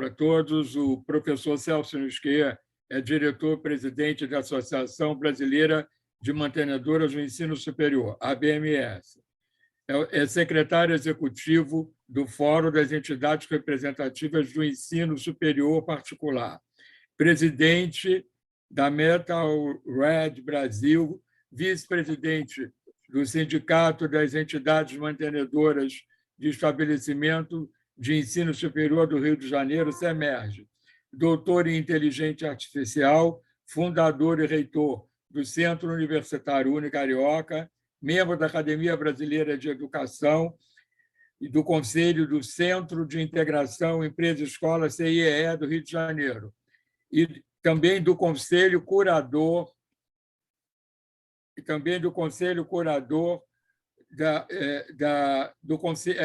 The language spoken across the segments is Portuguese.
Para todos, o professor Celso Nisquet é diretor-presidente da Associação Brasileira de Mantenedoras do Ensino Superior, ABMS. É secretário executivo do Fórum das Entidades Representativas do Ensino Superior Particular, presidente da Metal Red Brasil, vice-presidente do Sindicato das Entidades Mantenedoras de Estabelecimento de Ensino Superior do Rio de Janeiro, SEMERGE, doutor em Inteligência Artificial, fundador e reitor do Centro Universitário Unicarioca, membro da Academia Brasileira de Educação e do Conselho do Centro de Integração Empresa-Escola CIEE do Rio de Janeiro, e também do Conselho Curador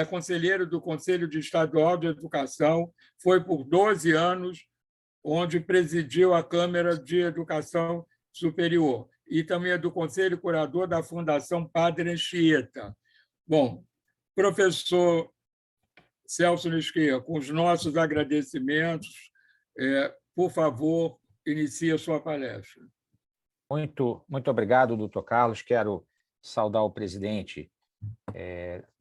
conselheiro do Conselho de Estadual de Educação, foi por 12 anos, onde presidiu a Câmara de Educação Superior, e também é do Conselho Curador da Fundação Padre Anchieta. Bom, professor Celso Nisquet, com os nossos agradecimentos, por favor, inicie a sua palestra. Muito obrigado, doutor Carlos. Quero saudar o presidente,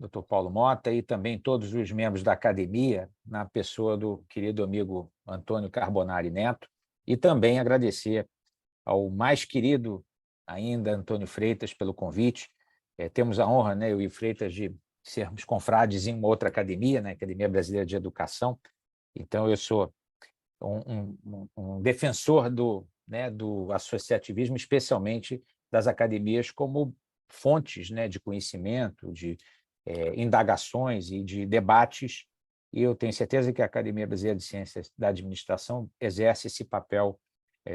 doutor Paulo Mota, e também todos os membros da academia, na pessoa do querido amigo Antônio Carbonari Neto, e também agradecer ao mais querido ainda, Antônio Freitas, pelo convite. Temos a honra, eu e Freitas, de sermos confrades em uma outra academia, na Academia Brasileira de Educação. Então, eu sou um defensor do associativismo, especialmente das academias como fontes de conhecimento, de indagações e de debates, e eu tenho certeza que a Academia Brasileira de Ciências da Administração exerce esse papel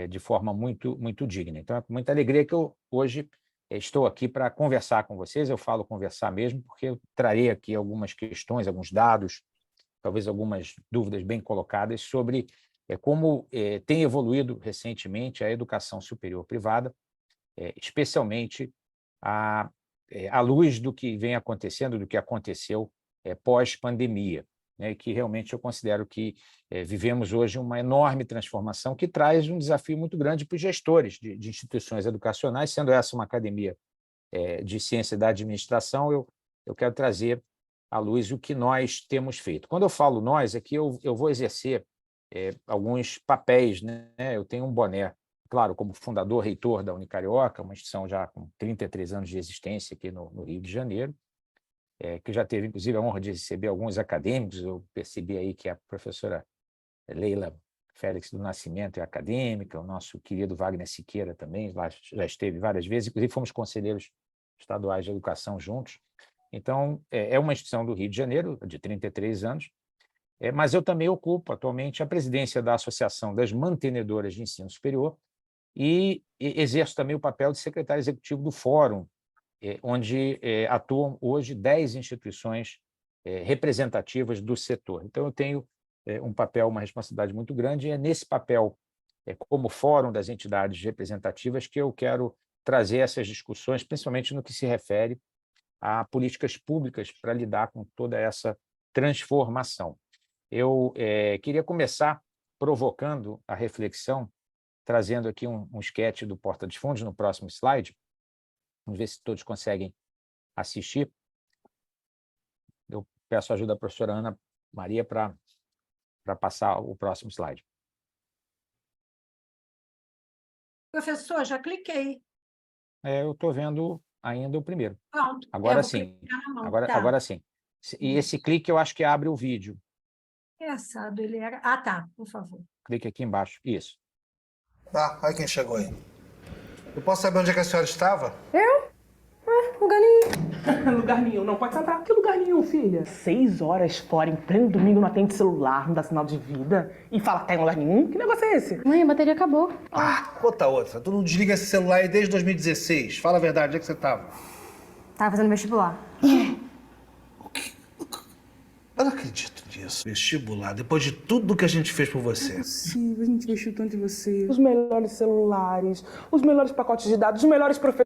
de forma muito digna. Então, é com muita alegria que eu hoje estou aqui para conversar com vocês. Eu falo conversar mesmo, porque eu trarei aqui algumas questões, alguns dados, talvez algumas dúvidas bem colocadas sobre como tem evoluído recentemente a educação superior privada, especialmente à luz do que vem acontecendo, do que aconteceu pós-pandemia, que realmente eu considero que vivemos hoje uma enorme transformação que traz um desafio muito grande para os gestores de instituições educacionais. Sendo essa uma academia de ciência da administração, eu quero trazer à luz o que nós temos feito. Quando eu falo nós, aqui eu vou exercer alguns papéis. Eu tenho um boné, claro, como fundador, reitor da Unicarioca, uma instituição já com 33 anos de existência aqui no Rio de Janeiro, que já teve, inclusive, a honra de receber alguns acadêmicos. Eu percebi aí que a professora Leila Félix do Nascimento é acadêmica, o nosso querido Wagner Siqueira também já esteve várias vezes, inclusive fomos conselheiros estaduais de educação juntos. Então, é uma instituição do Rio de Janeiro, de 33 anos, mas eu também ocupo atualmente a presidência da Associação das Mantenedoras de Ensino Superior e exerço também o papel de secretário executivo do Fórum, onde atuam hoje 10 instituições representativas do setor. Então, eu tenho um papel, uma responsabilidade muito grande, e é nesse papel, como Fórum das Entidades Representativas, que eu quero trazer essas discussões, principalmente no que se refere a políticas públicas para lidar com toda essa transformação. Eu queria começar provocando a reflexão, trazendo aqui um esquete do Porta dos Fundos no próximo slide. Vamos ver se todos conseguem assistir. Eu peço a ajuda da professora Ana Maria para passar o próximo slide. Professor, já cliquei. Eu estou vendo ainda o primeiro. Pronto. Agora sim. Agora sim. E esse clique eu acho que abre o vídeo. Engraçado, ele era... Ah, tá, por favor. Clique aqui embaixo. Isso. Tá, olha quem chegou aí. Eu posso saber onde é que a senhora estava? Eu? Lugar nenhum. Lugar nenhum, não pode sentar. Que lugar nenhum, filha? 6 horas fora, em pleno domingo, não atende celular, não dá sinal de vida. E fala que tá em lugar nenhum? Que negócio é esse? Mãe, a bateria acabou. Conta outra. Tu não desliga esse celular aí desde 2016. Fala a verdade, onde é que você estava? Tava fazendo vestibular. O quê? Eu não acredito nisso. Vestibular, depois de tudo que a gente fez por você. Não é possível, a gente investiu tanto em você. Os melhores celulares, os melhores pacotes de dados, os melhores professores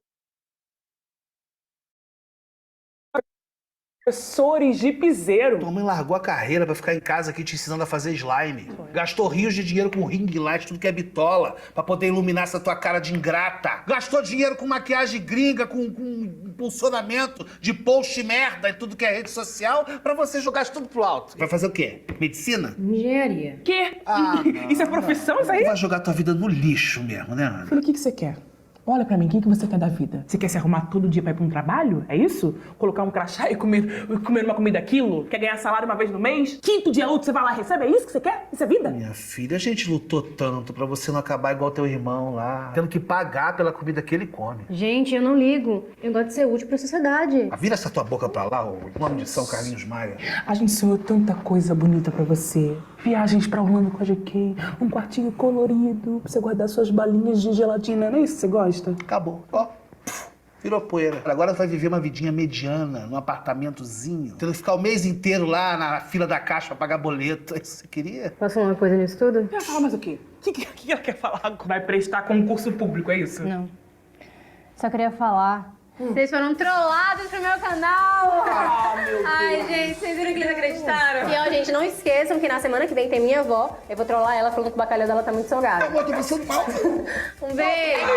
professores de piseiro. Tua mãe largou a carreira pra ficar em casa aqui te ensinando a fazer slime. Gastou rios de dinheiro com ring light, tudo que é bitola, pra poder iluminar essa tua cara de ingrata. Gastou dinheiro com maquiagem gringa, com impulsionamento de post merda e tudo que é rede social, pra você jogar isso tudo pro alto. Vai fazer o quê? Medicina? Engenharia. Quê? Ah, não, Isso é profissão, isso aí? Tu vai jogar tua vida no lixo mesmo, né, Ana? Filho, o que você quer? Olha pra mim, o que você quer da vida? Você quer se arrumar todo dia pra ir pra um trabalho? É isso? Colocar um crachá e comer uma comida aquilo? Quer ganhar salário uma vez no mês? Quinto dia útil você vai lá e recebe? É isso que você quer? Isso é vida? Minha filha, a gente lutou tanto pra você não acabar igual teu irmão lá, tendo que pagar pela comida que ele come. Gente, eu não ligo. Eu gosto de ser útil pra sociedade. Ah, vira essa tua boca pra lá, o nome de São Carlinhos Maia. A gente sonhou tanta coisa bonita pra você. Viagens pra Orlando com a GK, um quartinho colorido, pra você guardar suas balinhas de gelatina. Não é isso que você gosta? Acabou. Ó, virou poeira. Agora vai viver uma vidinha mediana, num apartamentozinho, tendo que ficar o mês inteiro lá na fila da caixa pra pagar boleto. É isso que você queria? Posso falar uma coisa nisso tudo? Quer falar mais o quê? O que ela quer falar? Vai prestar concurso público, é isso? Não. Só queria falar. Vocês foram trollados pro meu canal! Ah, meu Deus! Ai, gente, vocês viram que eles acreditaram? E, ó, gente, não esqueçam que na semana que vem tem minha avó. Eu vou trollar ela falando que o bacalhau dela tá muito salgado. Amor, tô passando mal. Um beijo!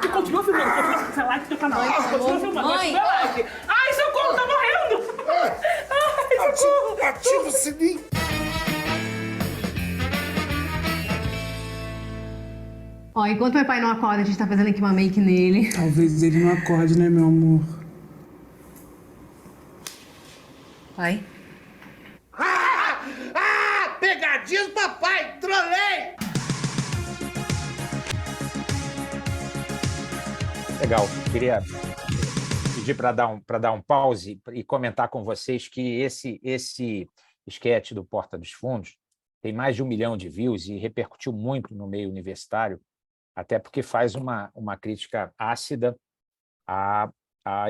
E continua filmando, continua com seu like no canal. Continua filmando, mãe. continua like. Ai, socorro, tá morrendo! Ai, socorro! Ativa o sininho. Ó, enquanto meu pai não acorda, a gente tá fazendo aqui uma make nele. Talvez ele não acorde, né, meu amor? Pai? Pegadinha do papai! Trolei! Legal. Queria pedir para dar um pause e comentar com vocês que esse esquete do Porta dos Fundos tem mais de 1 milhão de views e repercutiu muito no meio universitário, até porque faz uma crítica ácida à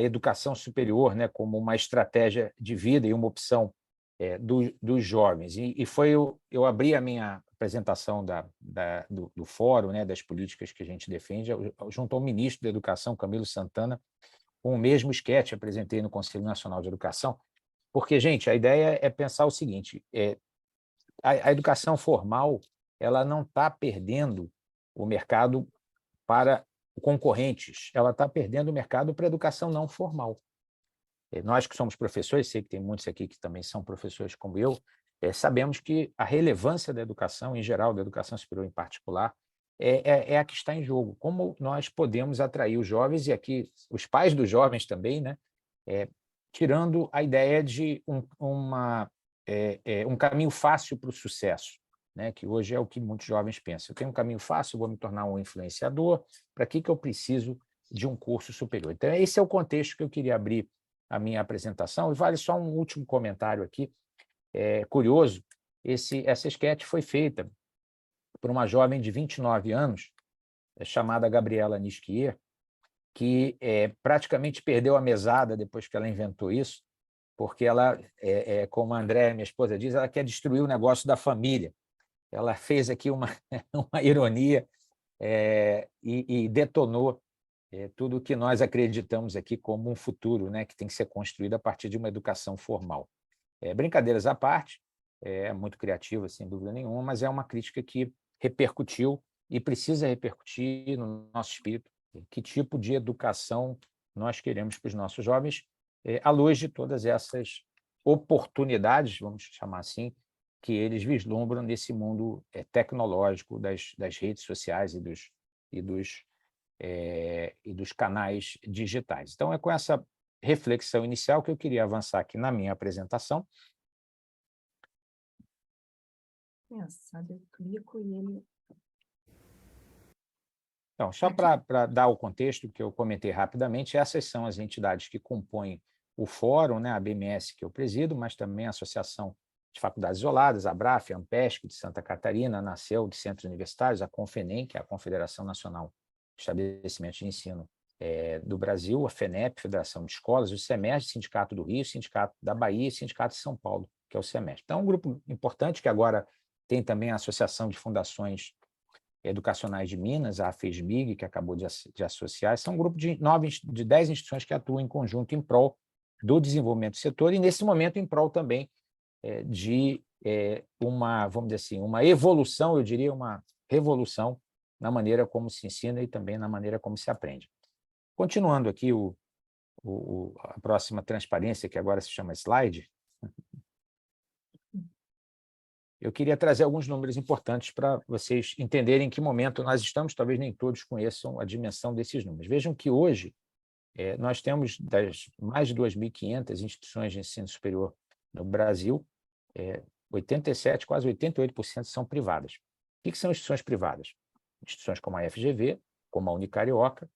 educação superior, né, como uma estratégia de vida e uma opção dos jovens. E eu abri a minha apresentação do fórum, né, das políticas que a gente defende, junto ao ministro da Educação, Camilo Santana, com o mesmo esquete apresentei no Conselho Nacional de Educação, porque, gente, a ideia é pensar o seguinte, a educação formal ela não está perdendo o mercado para concorrentes, ela está perdendo o mercado para a educação não formal. Nós que somos professores, sei que tem muitos aqui que também são professores como eu, sabemos que a relevância da educação, em geral, da educação superior em particular, é a que está em jogo. Como nós podemos atrair os jovens, e aqui os pais dos jovens também, né, tirando a ideia de um caminho fácil para o sucesso, né, que hoje é o que muitos jovens pensam. Eu tenho um caminho fácil, vou me tornar um influenciador, para que eu preciso de um curso superior? Então, esse é o contexto que eu queria abrir a minha apresentação, e vale só um último comentário aqui, curioso, essa esquete foi feita por uma jovem de 29 anos, chamada Gabriela Nisquier, que praticamente perdeu a mesada depois que ela inventou isso, porque ela, como a Andréa, minha esposa, diz, ela quer destruir o negócio da família. Ela fez aqui uma ironia e detonou tudo o que nós acreditamos aqui como um futuro, né, que tem que ser construído a partir de uma educação formal. Brincadeiras à parte, é muito criativa, sem dúvida nenhuma, mas é uma crítica que repercutiu e precisa repercutir no nosso espírito. Que tipo de educação nós queremos para os nossos jovens, à luz de todas essas oportunidades, vamos chamar assim, que eles vislumbram nesse mundo tecnológico das redes sociais e dos canais digitais. Então, é com essa reflexão inicial que eu queria avançar aqui na minha apresentação. Engraçado, eu clico e ele... Então, só para dar o contexto que eu comentei rapidamente, essas são as entidades que compõem o fórum, né, a BMS, que eu presido, mas também a Associação de Faculdades Isoladas, a ABRAF, a AMPESC de Santa Catarina, a NACEL de Centros Universitários, a CONFENEM, que é a Confederação Nacional de Estabelecimentos de Ensino do Brasil, a FENEP, Federação de Escolas, o SEMEST, Sindicato do Rio, Sindicato da Bahia e Sindicato de São Paulo, que é o SEMEST. Então, é um grupo importante que agora tem também a Associação de Fundações Educacionais de Minas, a AFESMIG, que acabou de associar. São um grupo de 10 instituições que atuam em conjunto em prol do desenvolvimento do setor e, nesse momento, em prol também de uma, vamos dizer assim, uma evolução, eu diria uma revolução na maneira como se ensina e também na maneira como se aprende. Continuando aqui a próxima transparência, que agora se chama slide, eu queria trazer alguns números importantes para vocês entenderem em que momento nós estamos, talvez nem todos conheçam a dimensão desses números. Vejam que hoje nós temos das mais de 2.500 instituições de ensino superior no Brasil, 87%, quase 88% são privadas. O que são instituições privadas? Instituições como a FGV, como a Unicarioca,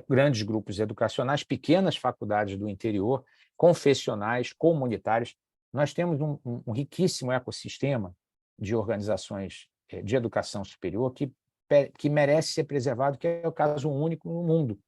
grandes grupos educacionais, pequenas faculdades do interior, confessionais, comunitárias. Nós temos um riquíssimo ecossistema de organizações de educação superior que merece ser preservado, que é o caso único no mundo,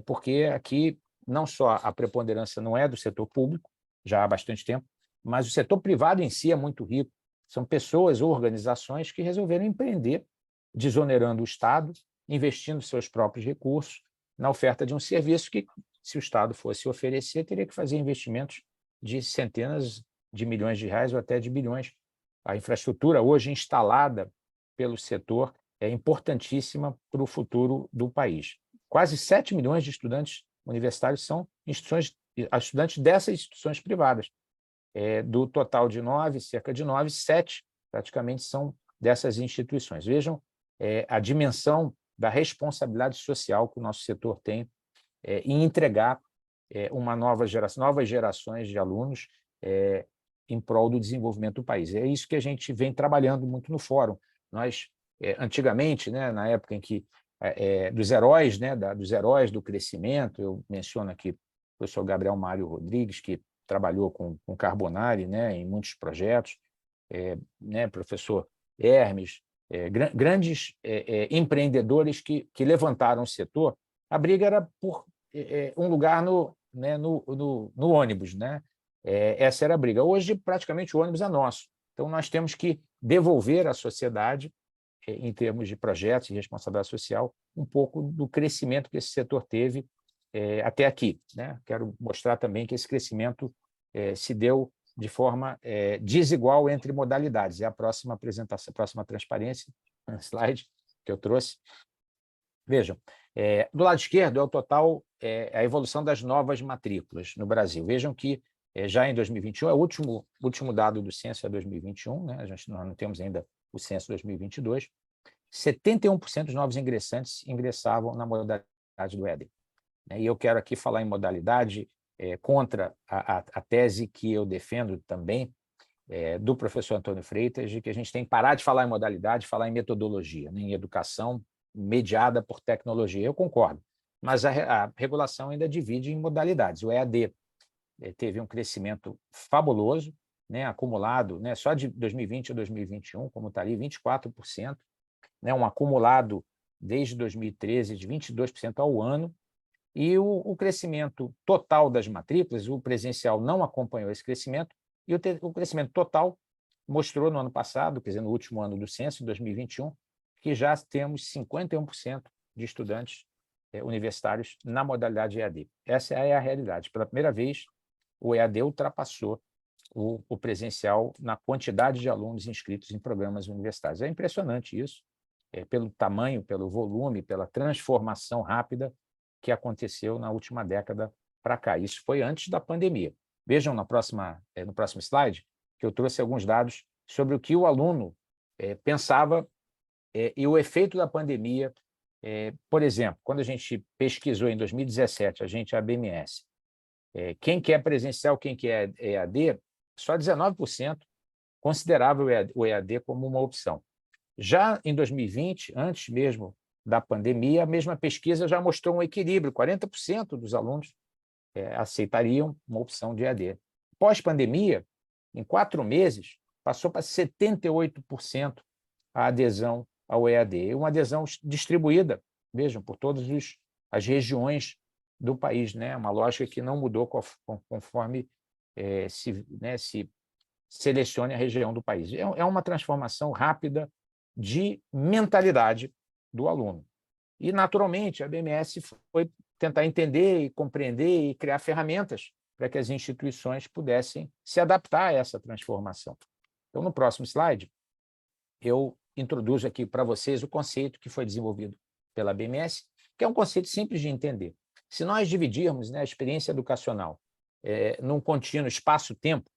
porque aqui não só a preponderância não é do setor público, já há bastante tempo, mas o setor privado em si é muito rico. São pessoas ou organizações que resolveram empreender, desonerando o Estado, investindo seus próprios recursos na oferta de um serviço que, se o Estado fosse oferecer, teria que fazer investimentos de centenas de milhões de reais ou até de bilhões. A infraestrutura hoje instalada pelo setor é importantíssima para o futuro do país. Quase 7 milhões de estudantes universitários são estudantes dessas instituições privadas. Do total de 9, cerca de 9, 7 praticamente são dessas instituições. Vejam a dimensão da responsabilidade social que o nosso setor tem em entregar novas gerações de alunos em prol do desenvolvimento do país. É isso que a gente vem trabalhando muito no fórum. Nós, antigamente, né, na época em que dos heróis, né, dos heróis do crescimento, eu menciono aqui o professor Gabriel Mário Rodrigues, que trabalhou com Carbonari, né, em muitos projetos, né, professor Hermes, grandes empreendedores que levantaram o setor. A briga era por um lugar no ônibus, né? Essa era a briga. Hoje, praticamente, o ônibus é nosso. Então, nós temos que devolver à sociedade, em termos de projetos e responsabilidade social, um pouco do crescimento que esse setor teve até aqui, né? Quero mostrar também que esse crescimento se deu de forma desigual entre modalidades. É a próxima apresentação, a próxima transparência, slide que eu trouxe. Vejam, do lado esquerdo é o total, a evolução das novas matrículas no Brasil. Vejam que já em 2021, é o último dado do censo é 2021, né? Nós não temos ainda o censo 2022, 71% dos novos ingressantes ingressavam na modalidade do EAD. E eu quero aqui falar em modalidade contra a tese que eu defendo também, do professor Antônio Freitas, de que a gente tem que parar de falar em modalidade, falar em metodologia, né? Em educação mediada por tecnologia. Eu concordo, mas a regulação ainda divide em modalidades. O EAD teve um crescimento fabuloso, né, acumulado, né, só de 2020 a 2021, como está ali, 24%, né, um acumulado desde 2013 de 22% ao ano, e o crescimento total das matrículas, o presencial não acompanhou esse crescimento, e o crescimento total mostrou no ano passado, quer dizer, no último ano do censo, em 2021, que já temos 51% de estudantes universitários na modalidade EAD. Essa é a realidade. Pela primeira vez, o EAD ultrapassou o presencial na quantidade de alunos inscritos em programas universitários. É impressionante isso, pelo tamanho, pelo volume, pela transformação rápida que aconteceu na última década para cá. Isso foi antes da pandemia. Vejam no próximo slide que eu trouxe alguns dados sobre o que o aluno pensava e o efeito da pandemia. Por exemplo, quando a gente pesquisou em 2017, a BMS, quem quer presencial, quem quer EAD, só 19% considerava o EAD como uma opção. Já em 2020, antes mesmo da pandemia, a mesma pesquisa já mostrou um equilíbrio, 40% dos alunos aceitariam uma opção de EAD. Pós-pandemia, em 4 meses, passou para 78% a adesão ao EAD, uma adesão distribuída, vejam, por todas as regiões do país, né? Uma lógica que não mudou conforme se selecione a região do país. É uma transformação rápida de mentalidade do aluno. E, naturalmente, a BMS foi tentar entender e compreender e criar ferramentas para que as instituições pudessem se adaptar a essa transformação. Então, no próximo slide, eu introduzo aqui para vocês o conceito que foi desenvolvido pela BMS, que é um conceito simples de entender. Se nós dividirmos, né, a experiência educacional num contínuo espaço-tempo,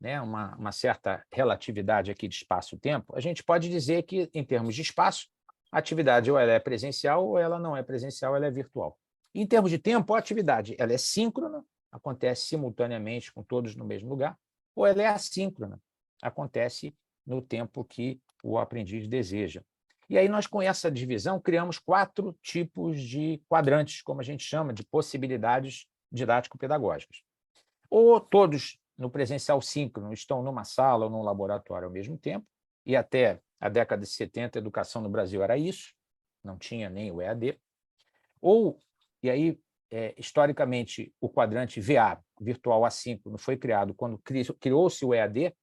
né, uma certa relatividade aqui de espaço-tempo, a gente pode dizer que, em termos de espaço, a atividade ou ela é presencial ou ela não é presencial, ela é virtual. Em termos de tempo, a atividade ela é síncrona, acontece simultaneamente com todos no mesmo lugar, ou ela é assíncrona, acontece no tempo que o aprendiz deseja. E aí nós, com essa divisão, criamos 4 tipos de quadrantes, como a gente chama, de possibilidades didático-pedagógicas. Ou todos no presencial síncrono estão numa sala ou num laboratório ao mesmo tempo, e até a década de 70 a educação no Brasil era isso, não tinha nem o EAD. Ou, e aí, historicamente, o quadrante VA, virtual assíncrono, foi criado quando criou-se o EAD,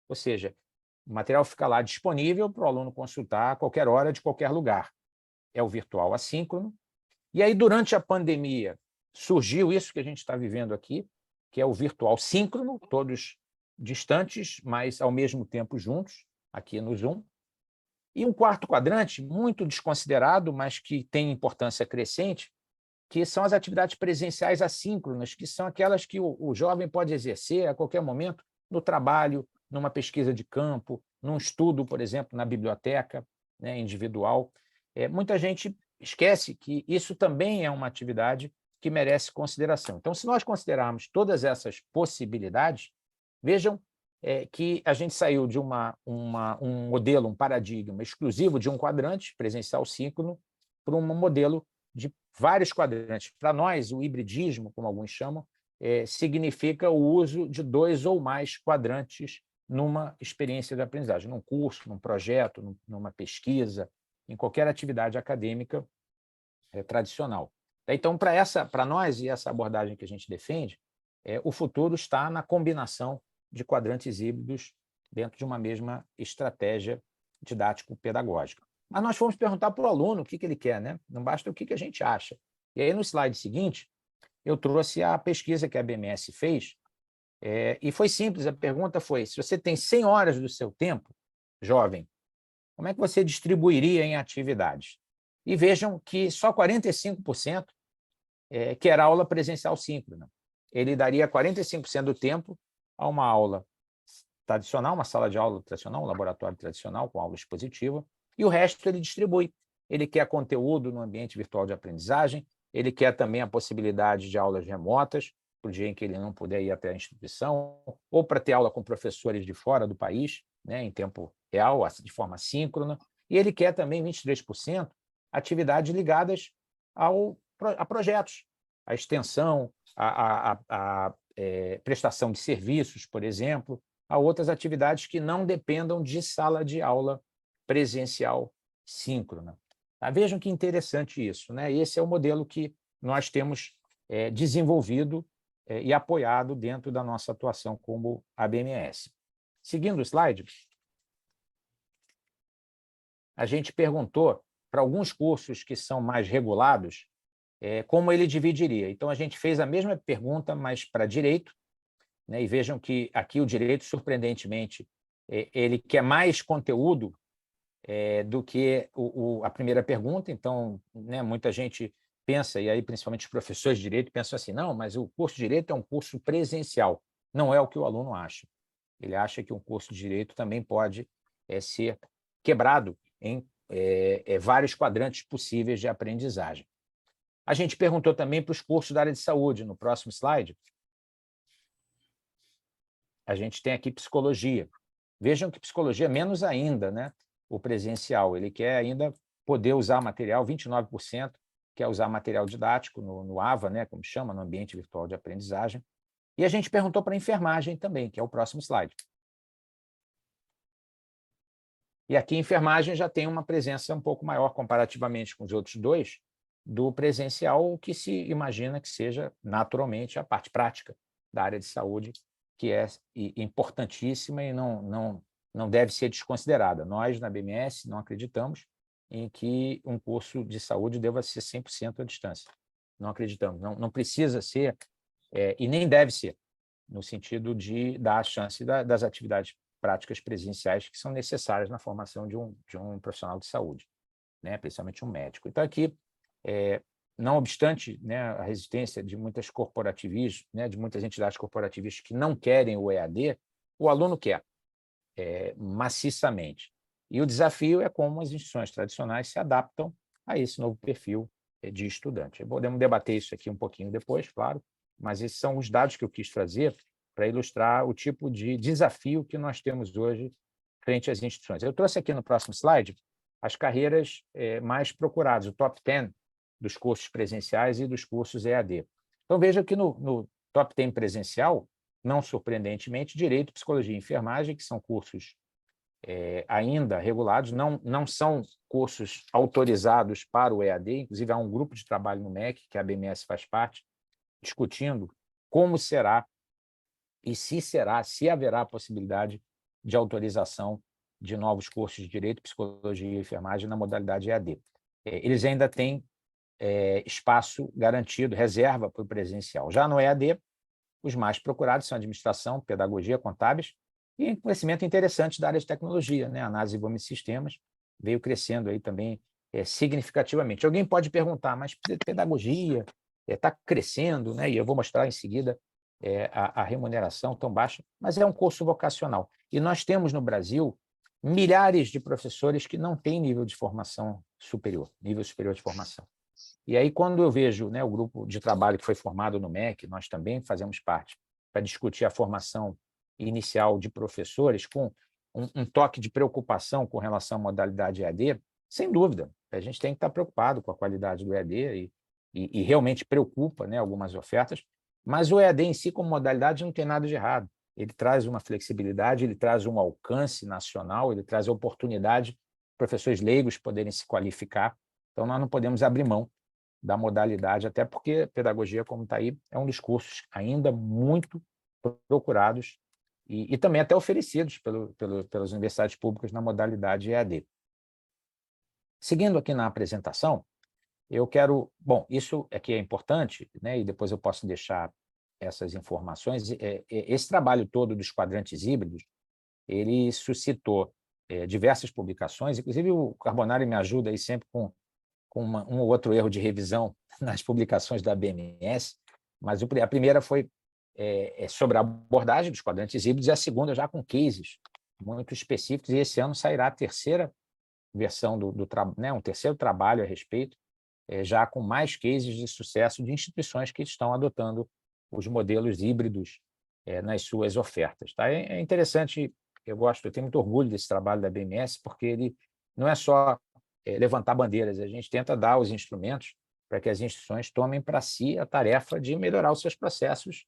ou seja, o material fica lá disponível para o aluno consultar a qualquer hora, de qualquer lugar. É o virtual assíncrono. E aí, durante a pandemia, surgiu isso que a gente está vivendo aqui, que é o virtual síncrono, todos distantes, mas ao mesmo tempo juntos, aqui no Zoom. E um quarto quadrante, muito desconsiderado, mas que tem importância crescente, que são as atividades presenciais assíncronas, que são aquelas que o jovem pode exercer a qualquer momento no trabalho, numa pesquisa de campo, num estudo, por exemplo, na biblioteca, né, individual. Muita gente esquece que isso também é uma atividade que merece consideração. Então, se nós considerarmos todas essas possibilidades, vejam que a gente saiu de um modelo, um paradigma exclusivo de um quadrante presencial síncrono para um modelo de vários quadrantes. Para nós, o hibridismo, como alguns chamam, significa o uso de 2 ou mais quadrantes numa experiência de aprendizagem, num curso, num projeto, numa pesquisa, em qualquer atividade acadêmica tradicional. Então, para nós, e essa abordagem que a gente defende, o futuro está na combinação de quadrantes híbridos dentro de uma mesma estratégia didático-pedagógica. Mas nós fomos perguntar para o aluno o que ele quer, né? Não basta o que a gente acha. E aí, no slide seguinte, eu trouxe a pesquisa que a BMS fez, e foi simples, a pergunta foi, se você tem 100 horas do seu tempo, jovem, como é que você distribuiria em atividades? E vejam que só 45% quer aula presencial síncrona. Ele daria 45% do tempo a uma aula tradicional, uma sala de aula tradicional, um laboratório tradicional com aula expositiva, e o resto ele distribui. Ele quer conteúdo no ambiente virtual de aprendizagem, ele quer também a possibilidade de aulas remotas, para o dia em que ele não puder ir até a instituição, ou para ter aula com professores de fora do país, né, em tempo real, de forma síncrona, e ele quer também 23% atividades ligadas a projetos, a extensão, a prestação de serviços, por exemplo, a outras atividades que não dependam de sala de aula presencial síncrona. Vejam que interessante isso, né? Esse é o modelo que nós temos desenvolvido e apoiado dentro da nossa atuação como ABMS. Seguindo o slide, a gente perguntou para alguns cursos que são mais regulados como ele dividiria. Então, a gente fez a mesma pergunta, mas para direito, né? E vejam que aqui o direito, surpreendentemente, ele quer mais conteúdo do que a primeira pergunta. Então, né, muita gente pensa, e aí principalmente os professores de direito pensam assim, não, mas o curso de direito é um curso presencial. Não é o que o aluno acha. Ele acha que um curso de direito também pode ser quebrado em vários quadrantes possíveis de aprendizagem. A gente perguntou também para os cursos da área de saúde. No próximo slide, a gente tem aqui psicologia. Vejam que psicologia, menos ainda, né? O presencial, ele quer ainda poder usar material, 29% quer usar material didático no AVA, né, como chama, no ambiente virtual de aprendizagem. E a gente perguntou para a enfermagem também, que é o próximo slide. E aqui a enfermagem já tem uma presença um pouco maior, comparativamente com os outros dois, do presencial, que se imagina que seja, naturalmente, a parte prática da área de saúde, que é importantíssima e não deve ser desconsiderada. Nós, na BMS, não acreditamos em que um curso de saúde deva ser 100% à distância. Não acreditamos. Não precisa ser e nem deve ser, no sentido de dar a chance das atividades práticas presenciais que são necessárias na formação de um profissional de saúde, né? Principalmente um médico. Então, aqui, não obstante, né, a resistência de muitas corporativistas, né, de muitas entidades corporativistas que não querem o EAD, o aluno quer, maciçamente. E o desafio é como as instituições tradicionais se adaptam a esse novo perfil de estudante. Podemos debater isso aqui um pouquinho depois, claro, mas esses são os dados que eu quis trazer para ilustrar o tipo de desafio que nós temos hoje frente às instituições. Eu trouxe aqui no próximo slide as carreiras mais procuradas, o top 10 dos cursos presenciais e dos cursos EAD. Então, veja que no top 10 presencial, não surpreendentemente, Direito, Psicologia e Enfermagem, que são cursos ainda regulados, não são cursos autorizados para o EAD, inclusive há um grupo de trabalho no MEC, que a BMS faz parte, discutindo como será e se haverá a possibilidade de autorização de novos cursos de Direito, Psicologia e Enfermagem na modalidade EAD. Eles ainda têm espaço garantido, reserva para o presencial. Já no EAD, os mais procurados são Administração, Pedagogia, Contábeis e conhecimento interessante da área de tecnologia, né? Análise e desenvolvimento de sistemas veio crescendo aí também significativamente. Alguém pode perguntar, mas pedagogia está crescendo, né? E eu vou mostrar em seguida a remuneração tão baixa, mas é um curso vocacional. E nós temos no Brasil milhares de professores que não têm nível de formação superior, nível superior de formação. E aí, quando eu vejo, né, o grupo de trabalho que foi formado no MEC, nós também fazemos parte, para discutir a formação inicial de professores, com um toque de preocupação com relação à modalidade EAD, sem dúvida, a gente tem que estar preocupado com a qualidade do EAD e realmente preocupa, né, algumas ofertas, mas o EAD em si, como modalidade, não tem nada de errado. Ele traz uma flexibilidade, ele traz um alcance nacional, ele traz a oportunidade de professores leigos poderem se qualificar. Então, nós não podemos abrir mão da modalidade, até porque pedagogia, como está aí, é um dos cursos ainda muito procurados e também até oferecidos pelas universidades públicas na modalidade EAD. Seguindo aqui na apresentação, eu quero... Bom, isso aqui é importante, né, e depois eu posso deixar essas informações. Esse trabalho todo dos quadrantes híbridos, ele suscitou diversas publicações, inclusive o Carbonari me ajuda aí sempre com um ou outro erro de revisão nas publicações da BMS, mas a primeira foi sobre a abordagem dos quadrantes híbridos e a segunda já com cases muito específicos, e esse ano sairá a terceira versão um terceiro trabalho a respeito, já com mais cases de sucesso de instituições que estão adotando os modelos híbridos nas suas ofertas. Tá? É interessante, eu tenho muito orgulho desse trabalho da BMS, porque ele não é só levantar bandeiras, a gente tenta dar os instrumentos para que as instituições tomem para si a tarefa de melhorar os seus processos,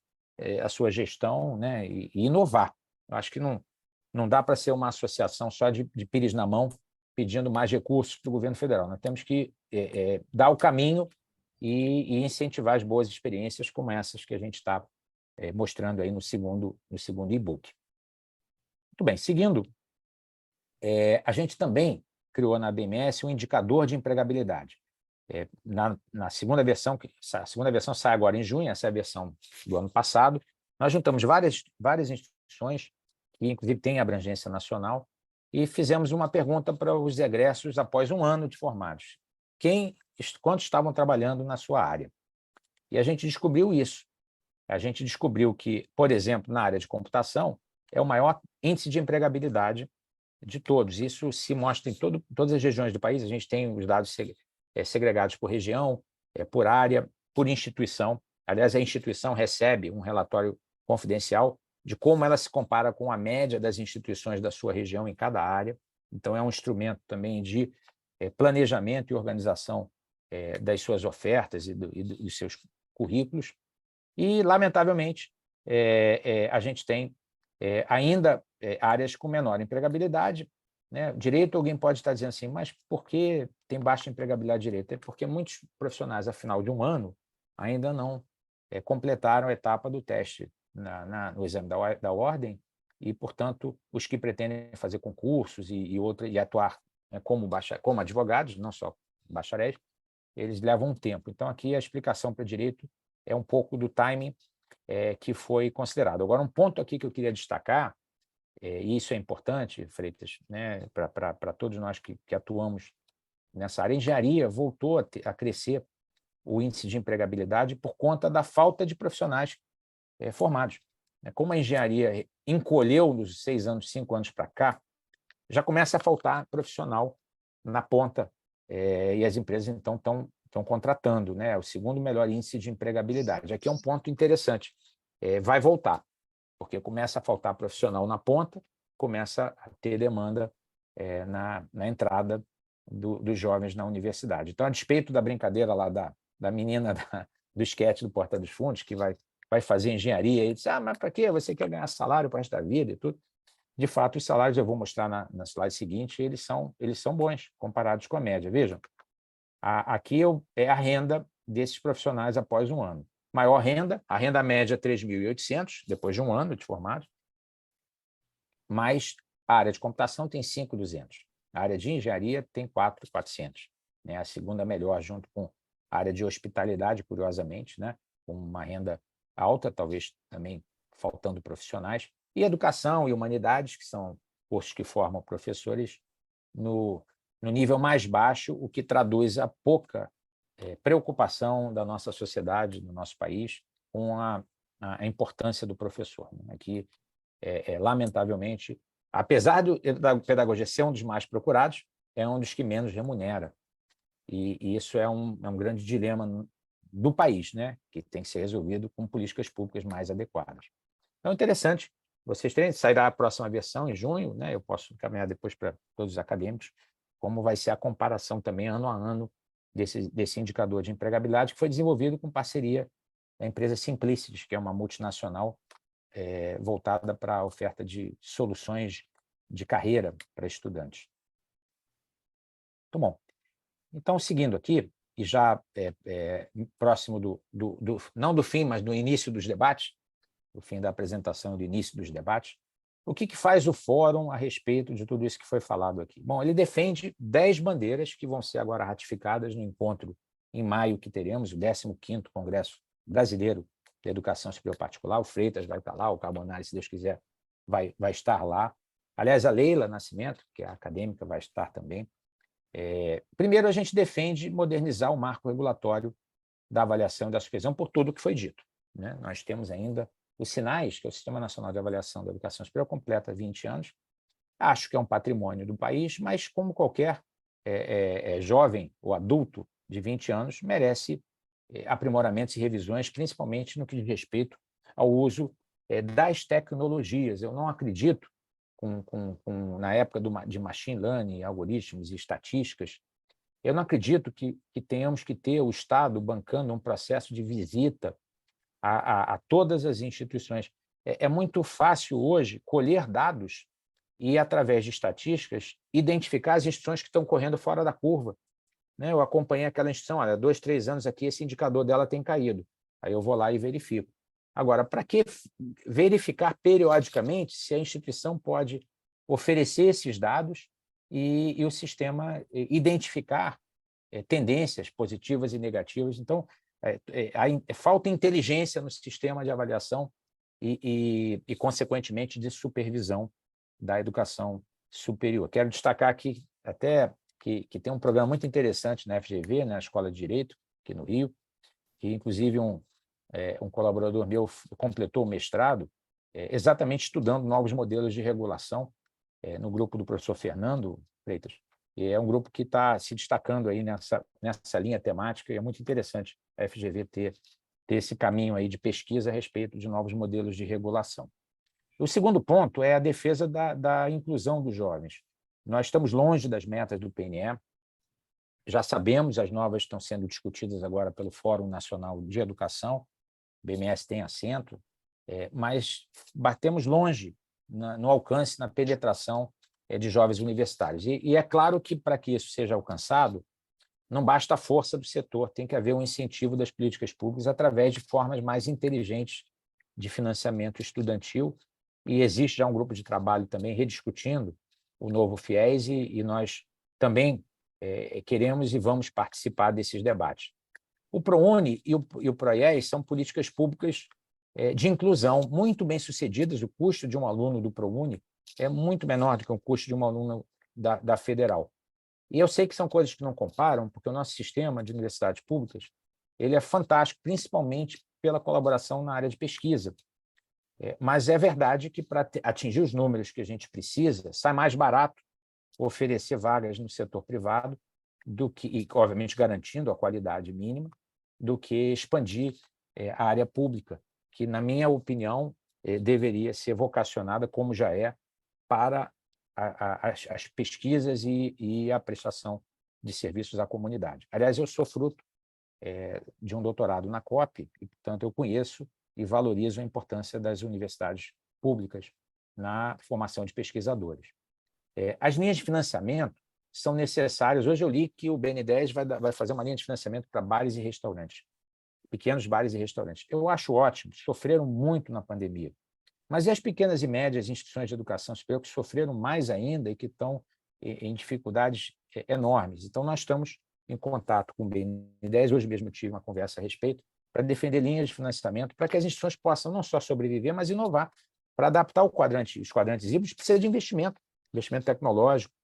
a sua gestão, né, e inovar. Eu acho que não dá para ser uma associação só de pires na mão, pedindo mais recursos para o governo federal. Nós temos que dar o caminho e incentivar as boas experiências como essas que a gente está mostrando aí no segundo e-book. Muito bem, seguindo, a gente também criou na BMS um indicador de empregabilidade. Na segunda versão, a segunda versão sai agora em junho, essa é a versão do ano passado, nós juntamos várias instituições, que inclusive têm abrangência nacional, e fizemos uma pergunta para os egressos após um ano de formados. Quantos estavam trabalhando na sua área? E a gente descobriu isso. A gente descobriu que, por exemplo, na área de computação, é o maior índice de empregabilidade de todos. Isso se mostra em todas as regiões do país. A gente tem os dados segregados por região, por área, por instituição. Aliás, a instituição recebe um relatório confidencial de como ela se compara com a média das instituições da sua região em cada área. Então, é um instrumento também de planejamento e organização das suas ofertas e dos seus currículos. E, lamentavelmente, a gente tem ainda áreas com menor empregabilidade, né? Direito, alguém pode estar dizendo assim, mas por que tem baixa empregabilidade de direito? É porque muitos profissionais, ao final de um ano, ainda não completaram a etapa do teste no exame da ordem e, portanto, os que pretendem fazer concursos e atuar como advogados, não só bacharéis, eles levam um tempo. Então, aqui a explicação para o direito é um pouco do timing que foi considerado. Agora, um ponto aqui que eu queria destacar, e isso é importante, Freitas, né, para todos nós que atuamos nessa área, a engenharia voltou a crescer o índice de empregabilidade por conta da falta de profissionais formados. Como a engenharia encolheu nos 6 anos, 5 anos para cá, já começa a faltar profissional na ponta, e as empresas, então, estão contratando, né? O segundo melhor índice de empregabilidade. Aqui é um ponto interessante. Vai voltar, porque começa a faltar profissional na ponta, começa a ter demanda na entrada dos jovens na universidade. Então, a despeito da brincadeira lá da menina do esquete do Porta dos Fundos, que vai fazer engenharia, e diz, mas para quê? Você quer ganhar salário para o resto da vida e tudo? De fato, os salários, eu vou mostrar na slide seguinte, eles são bons, comparados com a média. Vejam, aqui é a renda desses profissionais após um ano. Maior renda, a renda média 3.800, depois de um ano de formados, mas a área de computação tem 5.200. A área de engenharia tem 4.400. Né? A segunda melhor, junto com a área de hospitalidade, curiosamente, né? Com uma renda alta, talvez também faltando profissionais, e educação e humanidades, que são cursos que formam professores no nível mais baixo, o que traduz a pouca preocupação da nossa sociedade, do nosso país, com a importância do professor. Né? Aqui, lamentavelmente, apesar da pedagogia ser um dos mais procurados, é um dos que menos remunera. E isso é um grande dilema do país, né? Que tem que ser resolvido com políticas públicas mais adequadas. Então, interessante. Vocês terem, sairá a próxima versão em junho, né? Eu posso encaminhar depois para todos os acadêmicos, como vai ser a comparação também ano a ano desse indicador de empregabilidade, que foi desenvolvido com parceria da empresa Simplicities, que é uma multinacional voltada para a oferta de soluções de carreira para estudantes. Muito bom. Então, seguindo aqui, e já próximo não do fim, mas do início dos debates, do fim da apresentação e do início dos debates, o que faz o Fórum a respeito de tudo isso que foi falado aqui? Bom, ele defende 10 bandeiras que vão ser agora ratificadas no encontro em maio que teremos, o 15º Congresso Brasileiro de Educação Superior Particular. O Freitas vai estar lá, o Carbonari, se Deus quiser, vai estar lá. Aliás, a Leila Nascimento, que é acadêmica, vai estar também. Primeiro, a gente defende modernizar o marco regulatório da avaliação e da supervisão por tudo o que foi dito. Né? Nós temos ainda os SINAES, que é o Sistema Nacional de Avaliação da Educação Superior, completa 20 anos. Acho que é um patrimônio do país, mas como qualquer jovem ou adulto de 20 anos, merece aprimoramentos e revisões, principalmente no que diz respeito ao uso das tecnologias. Eu não acredito, na época de machine learning, algoritmos e estatísticas, eu não acredito que tenhamos que ter o Estado bancando um processo de visita a todas as instituições. É muito fácil hoje colher dados e, através de estatísticas, identificar as instituições que estão correndo fora da curva. Né? Eu acompanhei aquela instituição, olha, 2, 3 anos aqui, esse indicador dela tem caído. Aí eu vou lá e verifico. Agora, para que verificar periodicamente se a instituição pode oferecer esses dados e o sistema identificar tendências positivas e negativas? Então, falta inteligência no sistema de avaliação e, consequentemente, de supervisão da educação superior. Quero destacar aqui até que tem um programa muito interessante na FGV, na Escola de Direito, aqui no Rio, que, inclusive, um colaborador meu completou o mestrado exatamente estudando novos modelos de regulação no grupo do professor Fernando Freitas. E é um grupo que está se destacando aí nessa linha temática, e é muito interessante a FGV ter esse caminho aí de pesquisa a respeito de novos modelos de regulação. O segundo ponto é a defesa da inclusão dos jovens. Nós estamos longe das metas do PNE, já sabemos, as novas estão sendo discutidas agora pelo Fórum Nacional de Educação, o BMS tem assento, mas batemos longe no alcance, na penetração de jovens universitários. E é claro que, para que isso seja alcançado, não basta a força do setor, tem que haver um incentivo das políticas públicas através de formas mais inteligentes de financiamento estudantil, e existe já um grupo de trabalho também rediscutindo o novo FIES, e nós também queremos e vamos participar desses debates. O ProUni e o ProIES são políticas públicas de inclusão muito bem sucedidas. O custo de um aluno do ProUni é muito menor do que o custo de um aluno da Federal. E eu sei que são coisas que não comparam, porque o nosso sistema de universidades públicas ele é fantástico, principalmente pela colaboração na área de pesquisa. Mas é verdade que, para atingir os números que a gente precisa, sai mais barato oferecer vagas no setor privado, e, obviamente, garantindo a qualidade mínima, do que expandir a área pública, que, na minha opinião, deveria ser vocacionada, como já é, para as pesquisas e a prestação de serviços à comunidade. Aliás, eu sou fruto de um doutorado na COP, e, portanto, eu conheço e valorizo a importância das universidades públicas na formação de pesquisadores. As linhas de financiamento são necessárias. Hoje eu li que o BN10 vai fazer uma linha de financiamento para bares e restaurantes, pequenos bares e restaurantes. Eu acho ótimo, sofreram muito na pandemia. Mas e as pequenas e médias instituições de educação superior que sofreram mais ainda e que estão em dificuldades enormes? Então, nós estamos em contato com o BN10, hoje mesmo eu tive uma conversa a respeito, para defender linhas de financiamento, para que as instituições possam não só sobreviver, mas inovar. Para adaptar os quadrantes híbridos, precisa de investimento tecnológico.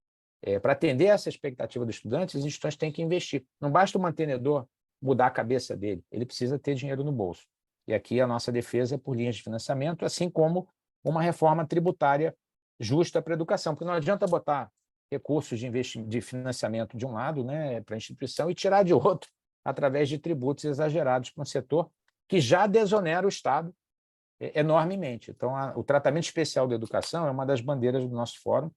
Para atender essa expectativa dos estudantes, as instituições têm que investir. Não basta o mantenedor mudar a cabeça dele, ele precisa ter dinheiro no bolso. E aqui a nossa defesa é por linhas de financiamento, assim como uma reforma tributária justa para a educação, porque não adianta botar recursos de financiamento de um lado, né, para a instituição, e tirar de outro através de tributos exagerados para um setor que já desonera o Estado enormemente. Então, o tratamento especial da educação é uma das bandeiras do nosso fórum,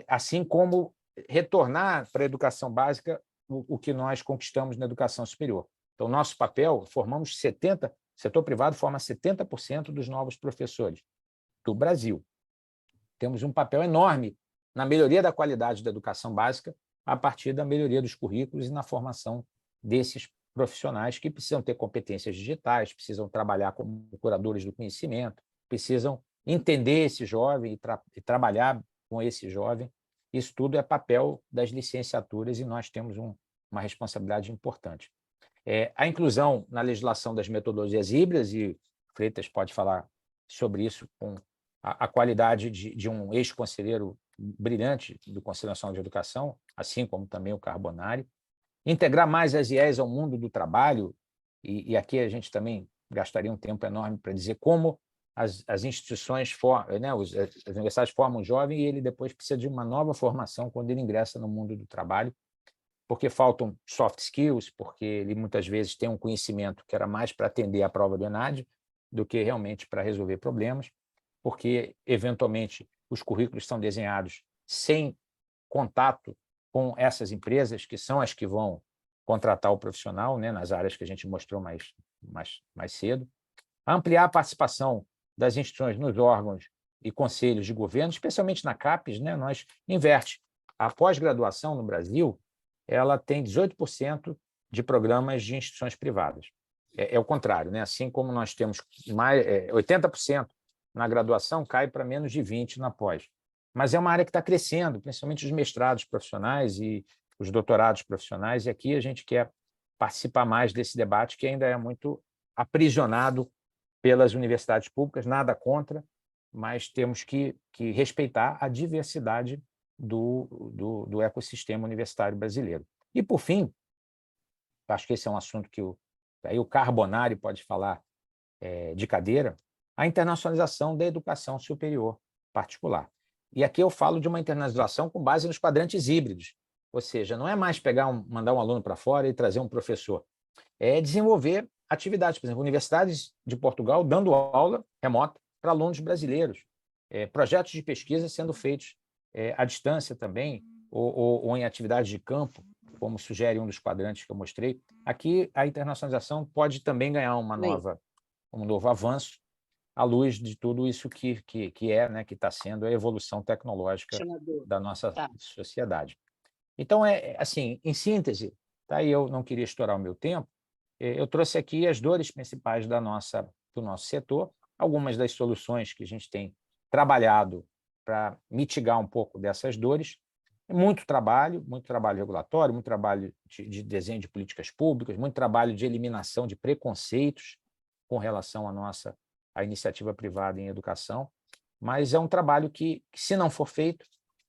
assim como retornar para a educação básica o que nós conquistamos na educação superior. Então, nosso papel, o setor privado forma 70% dos novos professores do Brasil. Temos um papel enorme na melhoria da qualidade da educação básica a partir da melhoria dos currículos e na formação desses profissionais que precisam ter competências digitais, precisam trabalhar como curadores do conhecimento, precisam entender esse jovem e trabalhar com esse jovem. Isso tudo é papel das licenciaturas e nós temos uma responsabilidade importante. A inclusão na legislação das metodologias híbridas, e Freitas pode falar sobre isso com a qualidade de um ex-conselheiro brilhante do Conselho Nacional de Educação, assim como também o Carbonari. Integrar mais as IES ao mundo do trabalho, e aqui a gente também gastaria um tempo enorme para dizer como as instituições, né, as universidades formam um jovem e ele depois precisa de uma nova formação quando ele ingressa no mundo do trabalho, porque faltam soft skills, porque ele muitas vezes tem um conhecimento que era mais para atender a prova do ENAD do que realmente para resolver problemas, porque, eventualmente, os currículos são desenhados sem contato com essas empresas, que são as que vão contratar o profissional, né, nas áreas que a gente mostrou mais cedo. Ampliar a participação das instituições nos órgãos e conselhos de governo, especialmente na CAPES, né, nós inverte. A pós-graduação no Brasil ela tem 18% de programas de instituições privadas. É o contrário, né? Assim como nós temos 80% na graduação, cai para menos de 20% na pós. Mas é uma área que está crescendo, principalmente os mestrados profissionais e os doutorados profissionais, e aqui a gente quer participar mais desse debate, que ainda é muito aprisionado pelas universidades públicas, nada contra, mas temos que respeitar a diversidade do ecossistema universitário brasileiro. E, por fim, acho que esse é um assunto que aí o Carbonari pode falar de cadeira, a internacionalização da educação superior particular. E aqui eu falo de uma internacionalização com base nos quadrantes híbridos, ou seja, não é mais mandar um aluno para fora e trazer um professor, é desenvolver atividades, por exemplo, universidades de Portugal dando aula remota para alunos brasileiros, projetos de pesquisa sendo feitos à distância também, ou em atividades de campo, como sugere um dos quadrantes que eu mostrei. Aqui, a internacionalização pode também ganhar um novo avanço à luz de tudo isso que está sendo a evolução tecnológica da nossa sociedade. Então, assim, em síntese, tá? E eu não queria estourar o meu tempo, eu trouxe aqui as dores principais do nosso setor, algumas das soluções que a gente tem trabalhado para mitigar um pouco dessas dores. Muito trabalho regulatório, muito trabalho de desenho de políticas públicas, muito trabalho de eliminação de preconceitos com relação à iniciativa privada em educação, mas é um trabalho que, se não for feito,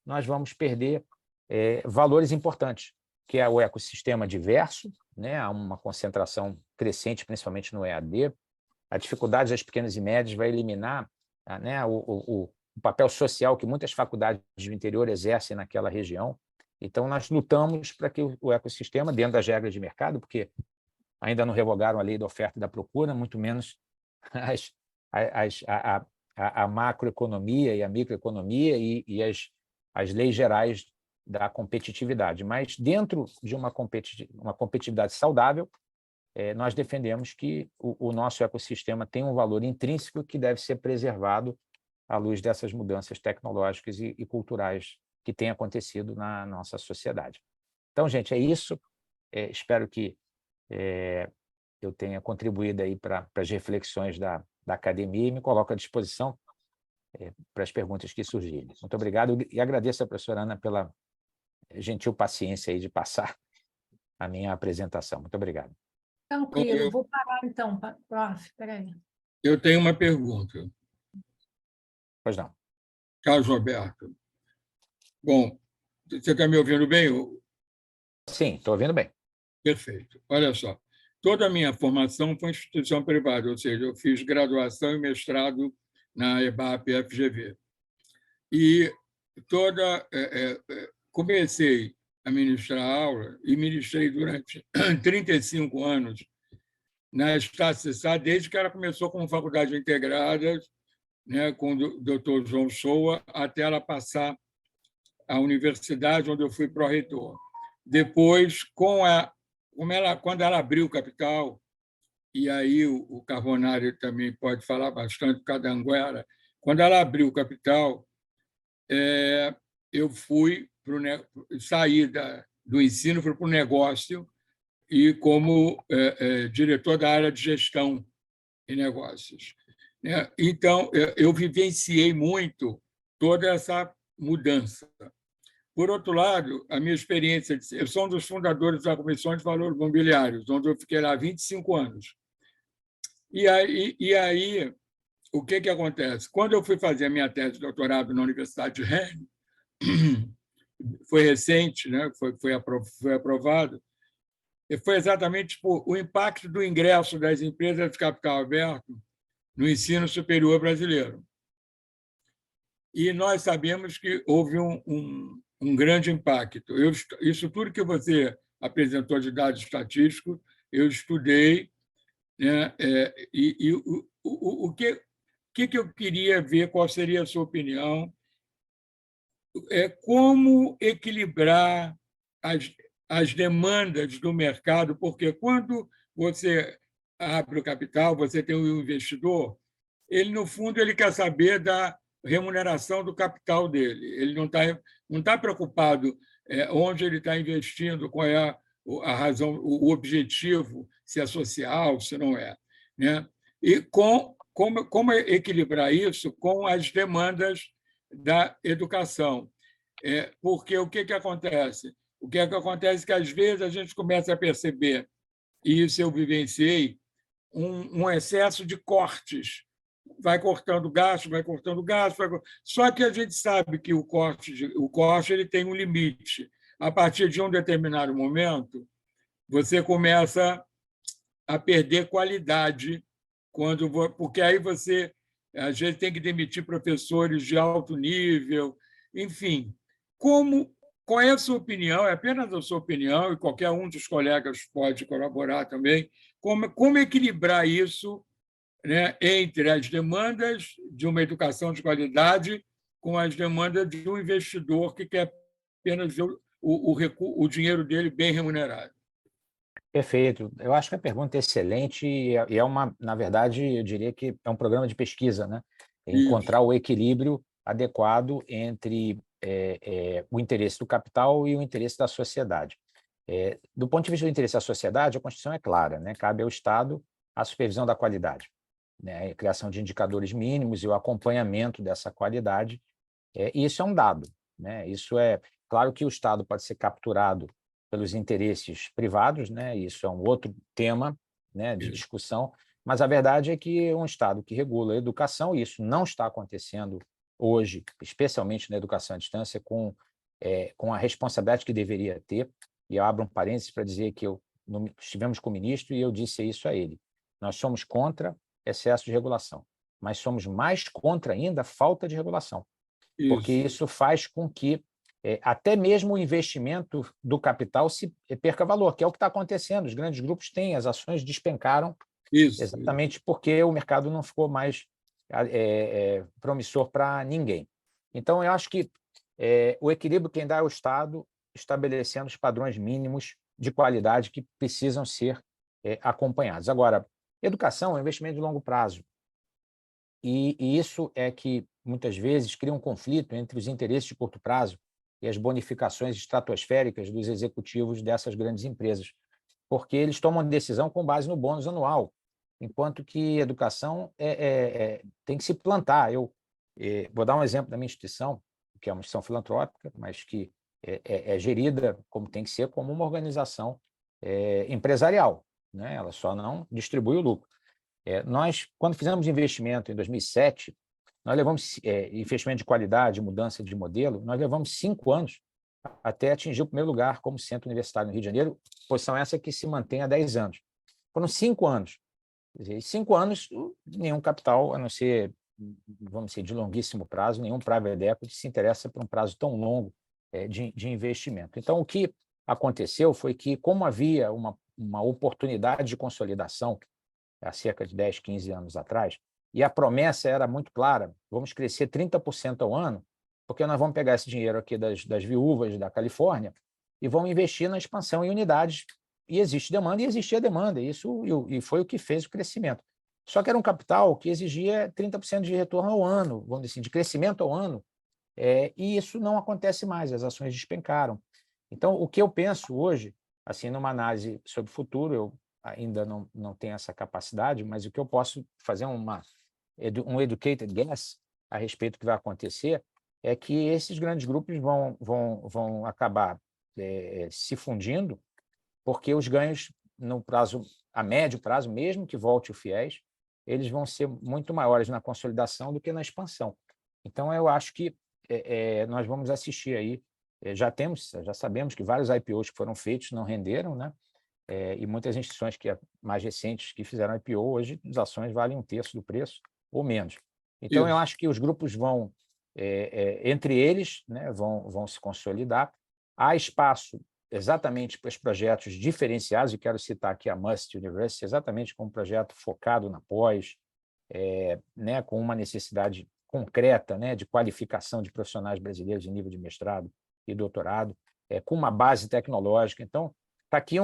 nós vamos perder valores importantes, que é o ecossistema diverso, né? Há uma concentração crescente, principalmente no EAD. A dificuldade das pequenas e médias vai eliminar, né, o papel social que muitas faculdades do interior exercem naquela região. Então, nós lutamos para que o ecossistema, dentro das regras de mercado, porque ainda não revogaram a lei da oferta e da procura, muito menos a macroeconomia e a microeconomia e as leis gerais da competitividade. Mas, dentro de uma competitividade saudável, nós defendemos que o nosso ecossistema tem um valor intrínseco que deve ser preservado à luz dessas mudanças tecnológicas e culturais que têm acontecido na nossa sociedade. Então, gente, é isso. Espero que eu tenha contribuído aí para as reflexões da academia e me coloco à disposição para as perguntas que surgirem. Muito obrigado e agradeço à professora Ana pela gentil paciência aí de passar a minha apresentação. Muito obrigado. Tranquilo, vou parar então, prof, peraí. Eu tenho uma pergunta. Pois não. Carlos Roberto. Bom, você está me ouvindo bem? Sim, estou ouvindo bem. Perfeito. Olha só, toda a minha formação foi em instituição privada, ou seja, eu fiz graduação e mestrado na EBAP-FGV. E comecei a ministrar aula e ministrei durante 35 anos na Estácio Sá, desde que ela começou como faculdade integrada, né, com o Dr. João Shoa, até ela passar à universidade, onde eu fui pró-reitor. Depois, quando ela abriu o capital, e aí o Carbonari também pode falar bastante, Cadanguera, quando ela abriu o capital, eu saí do ensino, fui para o negócio, e como diretor da área de gestão e negócios. Então, eu vivenciei muito toda essa mudança. Por outro lado, a minha experiência, eu sou um dos fundadores da Comissão de Valores Mobiliários, onde eu fiquei lá 25 anos. E aí o que acontece? Quando eu fui fazer a minha tese de doutorado na Universidade de Rennes, foi recente, né? foi aprovado, e foi exatamente o impacto do ingresso das empresas de capital aberto no ensino superior brasileiro. E nós sabemos que houve um grande impacto. Isso tudo que você apresentou de dados estatísticos, eu estudei, né? O que eu queria ver, qual seria a sua opinião, como equilibrar as demandas do mercado, porque quando você abre o capital, você tem um investidor, ele, no fundo, ele quer saber da remuneração do capital dele. Ele não está preocupado onde ele está investindo, qual é a razão, o objetivo, se é social, se não é. Né? E como equilibrar isso com as demandas da educação. Porque o que acontece? O que acontece é que, às vezes, a gente começa a perceber, e isso eu vivenciei, um excesso de cortes. Vai cortando gasto, vai cortando gasto. Só que a gente sabe que o corte ele tem um limite. A partir de um determinado momento, você começa a perder qualidade, porque aí você, às vezes, tem que demitir professores de alto nível. Enfim, qual é a sua opinião? É apenas a sua opinião, e qualquer um dos colegas pode colaborar também. Como equilibrar isso, né, entre as demandas de uma educação de qualidade com as demandas de um investidor que quer apenas ver o dinheiro dele bem remunerado? Perfeito. Eu acho que a pergunta é excelente e na verdade, eu diria que é um programa de pesquisa, né? Encontrar o equilíbrio adequado entre o interesse do capital e o interesse da sociedade. Do ponto de vista do interesse da sociedade, a Constituição é clara, né? Cabe ao Estado a supervisão da qualidade, né? A criação de indicadores mínimos e o acompanhamento dessa qualidade. E isso é um dado, né? Isso é claro que o Estado pode ser capturado pelos interesses privados, né? Isso é um outro tema, né, de discussão, Mas a verdade é que um Estado que regula a educação, e isso não está acontecendo hoje, especialmente na educação à distância, com a responsabilidade que deveria ter, e eu abro um parênteses para dizer que estivemos com o ministro e eu disse isso a ele. Nós somos contra excesso de regulação, mas somos mais contra ainda a falta de regulação, porque isso faz com que até mesmo o investimento do capital se perca valor, que é o que está acontecendo. Os grandes grupos têm, as ações despencaram exatamente porque o mercado não ficou mais promissor para ninguém. Então, eu acho que o equilíbrio quem dá é o Estado, estabelecendo os padrões mínimos de qualidade que precisam ser acompanhados. Agora, educação é um investimento de longo prazo. E isso é que, muitas vezes, cria um conflito entre os interesses de curto prazo e as bonificações estratosféricas dos executivos dessas grandes empresas, porque eles tomam decisão com base no bônus anual, enquanto que educação tem que se plantar. Eu vou dar um exemplo da minha instituição, que é uma instituição filantrópica, mas que é gerida como tem que ser, como uma organização empresarial, né? Ela só não distribui o lucro. Nós, quando fizemos investimento em 2007, nós levamos investimento de qualidade, mudança de modelo, nós levamos 5 anos até atingir o primeiro lugar como centro universitário no Rio de Janeiro, posição essa que se mantém há 10 anos. Foram 5 anos. Quer dizer, 5 anos, nenhum capital, a não ser, vamos dizer, de longuíssimo prazo, nenhum private equity se interessa por um prazo tão longo de investimento. Então, o que aconteceu foi que, como havia uma oportunidade de consolidação há cerca de 10, 15 anos atrás, e a promessa era muito clara, vamos crescer 30% ao ano, porque nós vamos pegar esse dinheiro aqui das viúvas da Califórnia e vamos investir na expansão em unidades. E existe demanda, e existia demanda, e foi o que fez o crescimento. Só que era um capital que exigia 30% de retorno ao ano, vamos dizer assim, de crescimento ao ano, e isso não acontece mais, as ações despencaram. Então, o que eu penso hoje, assim, numa análise sobre o futuro, eu ainda não tenho essa capacidade, mas o que eu posso fazer um educated guess a respeito do que vai acontecer é que esses grandes grupos vão acabar se fundindo, porque os ganhos no prazo, a médio prazo, mesmo que volte o FIES, eles vão ser muito maiores na consolidação do que na expansão. Então, eu acho que nós vamos assistir aí, já sabemos que vários IPOs que foram feitos não renderam, né? E muitas instituições mais recentes que fizeram IPO, hoje as ações valem 1/3 do preço ou menos. Então, eu acho que os grupos vão, entre eles, né, vão se consolidar. Há espaço exatamente para os projetos diferenciados, e quero citar aqui a Must University, exatamente como um projeto focado na pós, né, com uma necessidade concreta, né, de qualificação de profissionais brasileiros de nível de mestrado e doutorado, com uma base tecnológica. Então, está aqui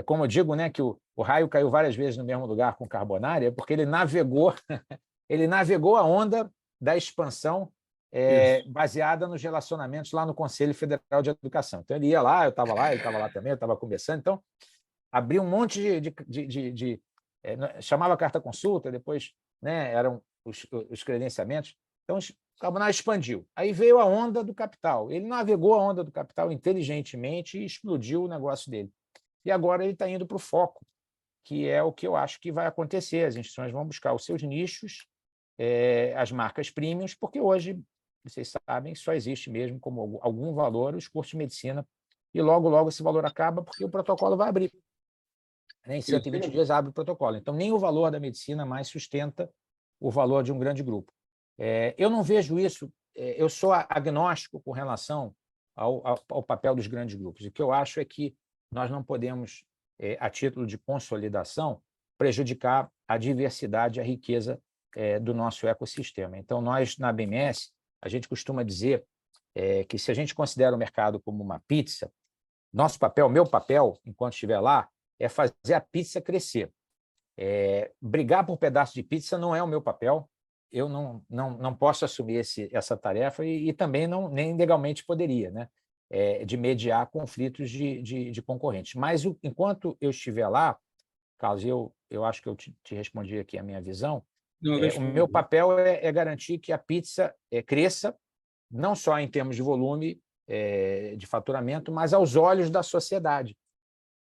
como eu digo, né, que o raio caiu várias vezes no mesmo lugar com Carbonari, porque ele navegou a onda da expansão baseada nos relacionamentos lá no Conselho Federal de Educação. Então, ele ia lá, eu estava lá, ele estava lá também, eu estava conversando. Então, abriu um monte chamava carta consulta, depois, né, eram os credenciamentos. Então, o Carbonari expandiu. Aí veio a onda do capital. Ele navegou a onda do capital inteligentemente e explodiu o negócio dele. E agora ele está indo para o foco, que é o que eu acho que vai acontecer. As instituições vão buscar os seus nichos, as marcas premiums, porque hoje, vocês sabem, só existe mesmo como algum valor os cursos de medicina, e logo, logo esse valor acaba porque o protocolo vai abrir. Em 120 dias abre o protocolo. Então, nem o valor da medicina mais sustenta o valor de um grande grupo. Eu não vejo isso, eu sou agnóstico com relação ao papel dos grandes grupos. O que eu acho é que nós não podemos, a título de consolidação, prejudicar a diversidade e a riqueza do nosso ecossistema. Então, nós, na BMS, a gente costuma dizer que se a gente considera o mercado como uma pizza, nosso papel, meu papel, enquanto estiver lá, é fazer a pizza crescer. Brigar por pedaço de pizza não é o meu papel, eu não posso assumir essa tarefa e também nem legalmente poderia, né? De mediar conflitos de concorrentes. Mas, enquanto eu estiver lá, Carlos, eu acho que eu te respondi aqui a minha visão, o meu papel é garantir que a pizza cresça, não só em termos de volume de faturamento, mas aos olhos da sociedade.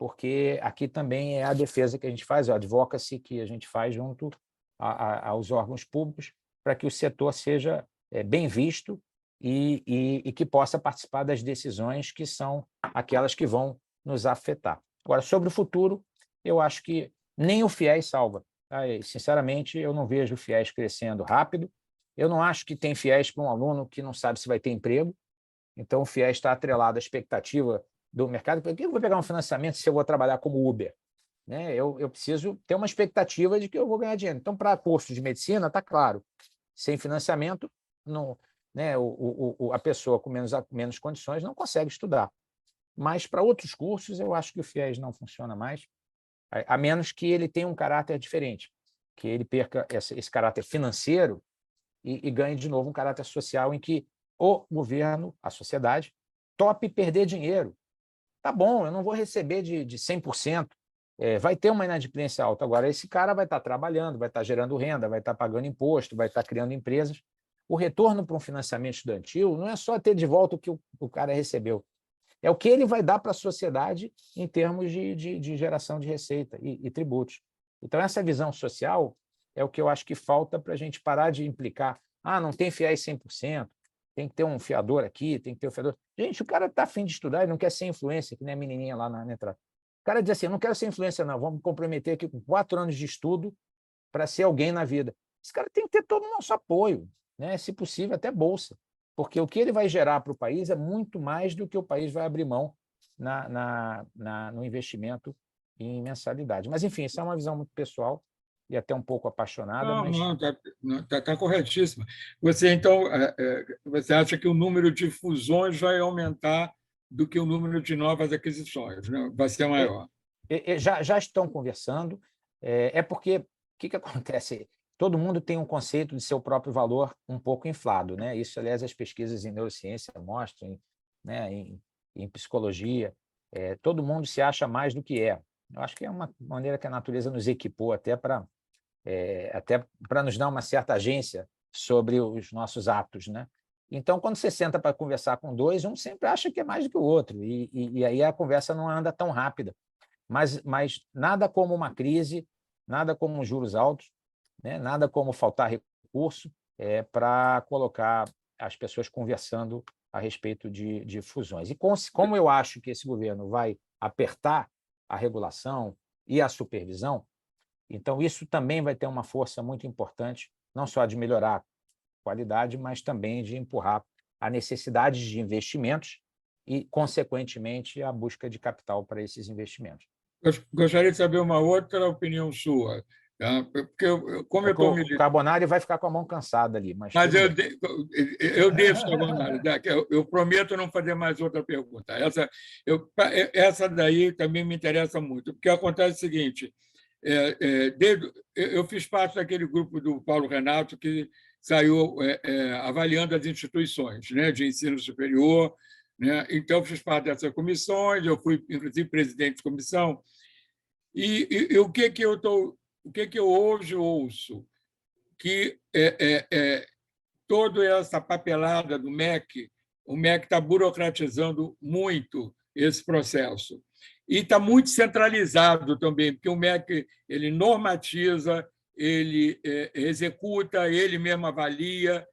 porque aqui também é a defesa que a gente faz, a advocacy que a gente faz junto aos órgãos públicos, para que o setor seja bem visto e que possa participar das decisões que são aquelas que vão nos afetar. Agora, sobre o futuro, eu acho que nem o FIES salva. Tá? E, sinceramente, eu não vejo o FIES crescendo rápido. Eu não acho que tem FIES para um aluno que não sabe se vai ter emprego. Então, o FIES está atrelado à expectativa do mercado. Por que eu vou pegar um financiamento se eu vou trabalhar como Uber? Né? Eu preciso ter uma expectativa de que eu vou ganhar dinheiro. Então, para curso de medicina, está claro, sem financiamento, não, né, a pessoa com menos condições não consegue estudar. Mas, para outros cursos, eu acho que o FIES não funciona mais, a menos que ele tenha um caráter diferente, que ele perca esse caráter financeiro e ganhe, de novo, um caráter social em que o governo, a sociedade, tope perder dinheiro. Tá bom, eu não vou receber de 100%, vai ter uma inadimplência alta. Agora, esse cara vai estar trabalhando, vai estar gerando renda, vai estar pagando imposto, vai estar criando empresas. O retorno para um financiamento estudantil não é só ter de volta o que o cara recebeu, é o que ele vai dar para a sociedade em termos de geração de receita e tributos. Então, essa visão social é o que eu acho que falta para a gente parar de implicar. Não tem FIES 100%, tem que ter um fiador aqui, tem que ter um fiador. Gente, o cara está a fim de estudar, ele não quer ser influência, que nem a menininha lá na entrada. O cara diz assim, eu não quero ser influência, não, vamos me comprometer aqui com 4 anos de estudo para ser alguém na vida. Esse cara tem que ter todo o nosso apoio, né? Se possível, até bolsa, porque o que ele vai gerar para o país é muito mais do que o país vai abrir mão no investimento em mensalidade. Mas, enfim, isso é uma visão muito pessoal e até um pouco apaixonada. Não, está corretíssima. Você, então, você acha que o número de fusões vai aumentar do que o número de novas aquisições, né? Vai ser maior? Já estão conversando, porque o que acontece? Todo mundo tem um conceito de seu próprio valor um pouco inflado, né? Isso, aliás, as pesquisas em neurociência mostram, né? Em psicologia, todo mundo se acha mais do que é. Eu acho que é uma maneira que a natureza nos equipou até para nos dar uma certa agência sobre os nossos atos, né? Então, quando você senta para conversar com dois, um sempre acha que é mais do que o outro, e aí a conversa não anda tão rápida. Mas nada como uma crise, nada como juros altos, né? Nada como faltar recurso para colocar as pessoas conversando a respeito de fusões. E como eu acho que esse governo vai apertar a regulação e a supervisão, então isso também vai ter uma força muito importante, não só de melhorar a qualidade, mas também de empurrar a necessidade de investimentos e, consequentemente, a busca de capital para esses investimentos. Eu gostaria de saber uma outra opinião sua. Tá? Porque como eu estou O Carbonari vai ficar com a mão cansada ali. Mas eu deixo, Carbonari. Eu prometo não fazer mais outra pergunta. Essa daí também me interessa muito, porque acontece o seguinte, eu fiz parte daquele grupo do Paulo Renato que saiu avaliando as instituições, né, de ensino superior, né? Então, eu fiz parte dessas comissões, eu fui, inclusive, presidente de comissão, e o que eu hoje ouço? Que toda essa papelada do MEC, o MEC está burocratizando muito esse processo. E está muito centralizado também, porque o MEC ele normatiza, ele executa, ele mesmo avalia.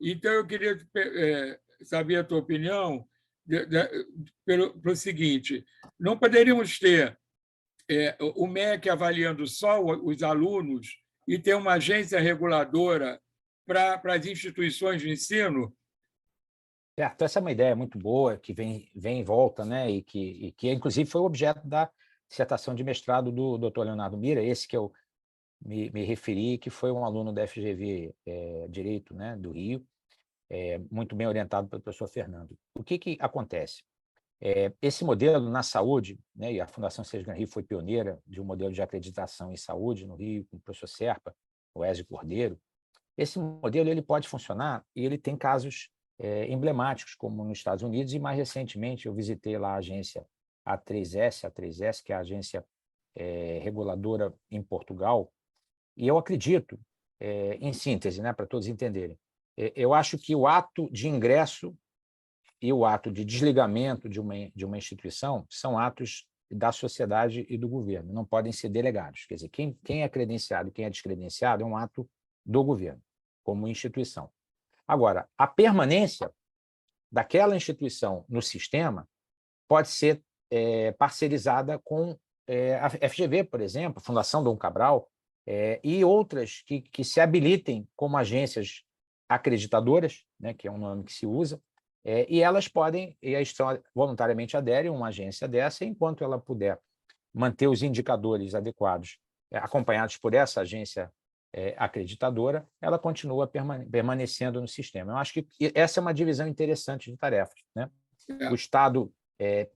Então, eu queria saber a tua opinião pelo seguinte: não poderíamos ter o MEC avaliando só os alunos e ter uma agência reguladora para as instituições de ensino? Certo, essa é uma ideia muito boa, que vem em volta, né? e que inclusive, foi o objeto da dissertação de mestrado do Dr. Leonardo Mira, esse que eu me referi, que foi um aluno da FGV Direito, né, do Rio, muito bem orientado pelo professor Fernando. O que acontece? Esse modelo na saúde, né, e a Fundação Sesgan Rio foi pioneira de um modelo de acreditação em saúde no Rio, com o professor Serpa, o Ezio Cordeiro. Esse modelo ele pode funcionar e ele tem casos emblemáticos, como nos Estados Unidos, e mais recentemente eu visitei lá a agência A3S, que é a agência reguladora em Portugal, e eu acredito, em síntese, né, para todos entenderem, eu acho que o ato de ingresso e o ato de desligamento de uma instituição são atos da sociedade e do governo, não podem ser delegados. Quer dizer, quem é credenciado e quem é descredenciado é um ato do governo, como instituição. Agora, a permanência daquela instituição no sistema pode ser parcerizada com a FGV, por exemplo, Fundação Dom Cabral, e outras que se habilitem como agências acreditadoras, né, que é um nome que se usa, e elas podem, e a instituição voluntariamente adere a uma agência dessa, enquanto ela puder manter os indicadores adequados, acompanhados por essa agência acreditadora, ela continua permanecendo no sistema. Eu acho que essa é uma divisão interessante de tarefas, né? O Estado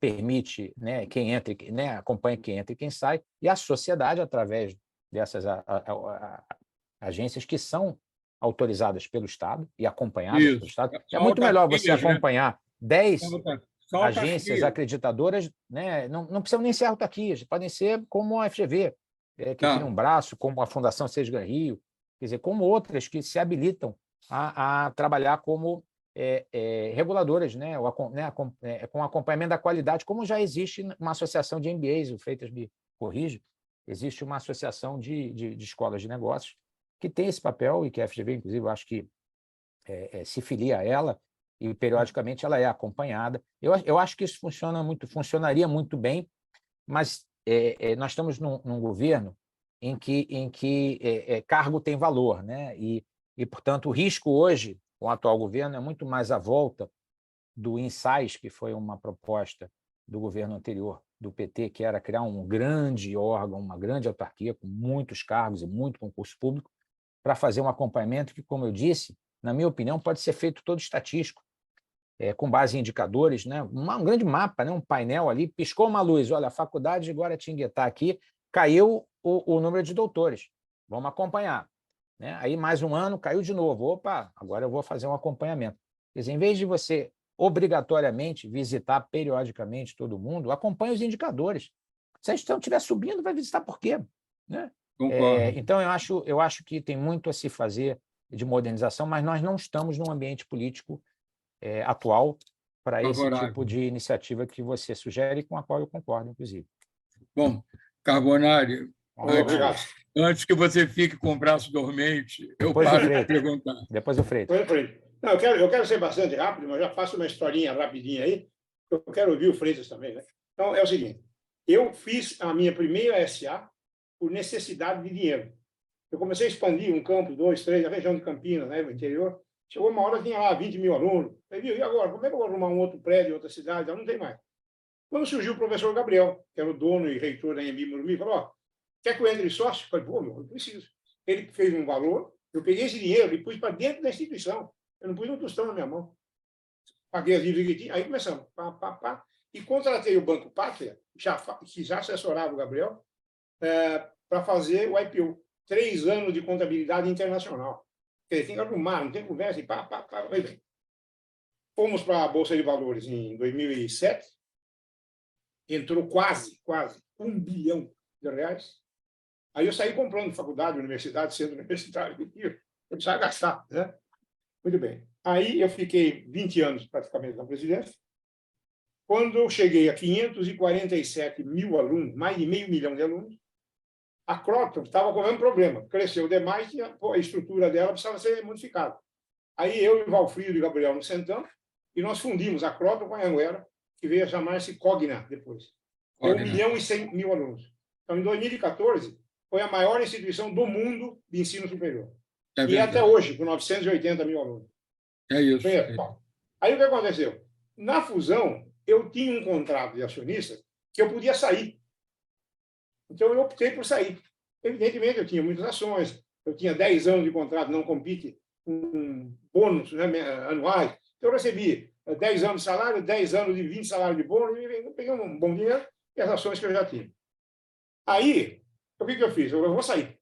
permite, né, quem entra, né, acompanha quem entra e quem sai, e a sociedade, através dessas agências que são autorizadas pelo Estado e acompanhadas pelo Estado. É muito melhor você acompanhar 10 agências acreditadoras, né? Não precisam nem ser autarquias, podem ser como a FGV, que tem um braço, como a Fundação Sesgan Rio, quer dizer, como outras que se habilitam a trabalhar como reguladoras, né? Com acompanhamento da qualidade, como já existe uma associação de MBAs, o Freitas me corrige, existe uma associação de escolas de negócios que tem esse papel e que a FGV, inclusive, eu acho que se filia a ela e, periodicamente, ela é acompanhada. Eu acho que isso funcionaria muito bem, mas nós estamos num governo em que cargo tem valor, né? E, portanto, o risco hoje, com o atual governo, é muito mais a volta do INSAIS, que foi uma proposta do governo anterior, do PT, que era criar um grande órgão, uma grande autarquia, com muitos cargos e muito concurso público, para fazer um acompanhamento que, como eu disse, na minha opinião, pode ser feito todo estatístico, com base em indicadores, né? Um grande mapa, né? Um painel ali, piscou uma luz, olha, a faculdade de Guaratinguetá aqui, caiu o número de doutores, vamos acompanhar. Né? Aí, mais um ano, caiu de novo, opa, agora eu vou fazer um acompanhamento. Quer dizer, em vez de você obrigatoriamente visitar periodicamente todo mundo, acompanhe os indicadores. Se a instituição estiver subindo, vai visitar por quê? Né? Então, eu acho que tem muito a se fazer de modernização, mas nós não estamos num ambiente político atual para esse tipo de iniciativa que você sugere e com a qual eu concordo, inclusive. Bom, Carbonari, antes que você fique com o braço dormente, eu paro de perguntar. Depois o Freitas. Não, eu quero ser bastante rápido, mas já faço uma historinha rapidinha aí, eu quero ouvir o Freitas também. Né? Então, é o seguinte, eu fiz a minha primeira SA por necessidade de dinheiro. Eu comecei a expandir um campo, 2, 3, a região de Campinas, né, no interior. Chegou uma hora, tinha lá 20 mil alunos. Eu vi, e agora? Como é que eu vou arrumar um outro prédio em outra cidade? Não tem mais. Quando surgiu o professor Gabriel, que era o dono e reitor da Anhembi Morumbi, falou, quer que eu entre sócio? Eu falei, pô, meu, eu preciso. Ele fez um valor, eu peguei esse dinheiro e pus para dentro da instituição. Eu não pus um tostão na minha mão. Paguei as dívidas que tinha, aí começamos. E contratei o Banco Pátria, que já assessorava o Gabriel, para fazer o IPO. 3 anos de contabilidade internacional. Quer dizer, tem que arrumar, não tem conversa, e bem. Fomos para a Bolsa de Valores em 2007, entrou quase R$1 bilhão. Aí eu saí comprando faculdade, universidade, centro universitário, eu precisava gastar, né? Muito bem. Aí eu fiquei 20 anos praticamente na presidência. Quando eu cheguei a 547 mil alunos, mais de 500 mil de alunos, a Croton estava com o mesmo problema. Cresceu demais e a estrutura dela precisava ser modificada. Aí eu e o Valfrido e o Gabriel nos sentamos e nós fundimos a Croton com a Anguera, que veio a chamar-se Cogna depois. Com 1.100.000 alunos. Então, em 2014, foi a maior instituição do mundo de ensino superior. E até hoje, com 980 mil alunos. É isso. Bom, aí o que aconteceu? Na fusão, eu tinha um contrato de acionista que eu podia sair. Então, eu optei por sair. Evidentemente, eu tinha muitas ações, eu tinha 10 anos de contrato não compete, com bônus, né, anuais. Então, eu recebi 10 anos de salário, 10 anos de 20 salários de bônus, e eu peguei um bom dinheiro e as ações que eu já tinha. Aí, o que eu fiz? Eu vou sair.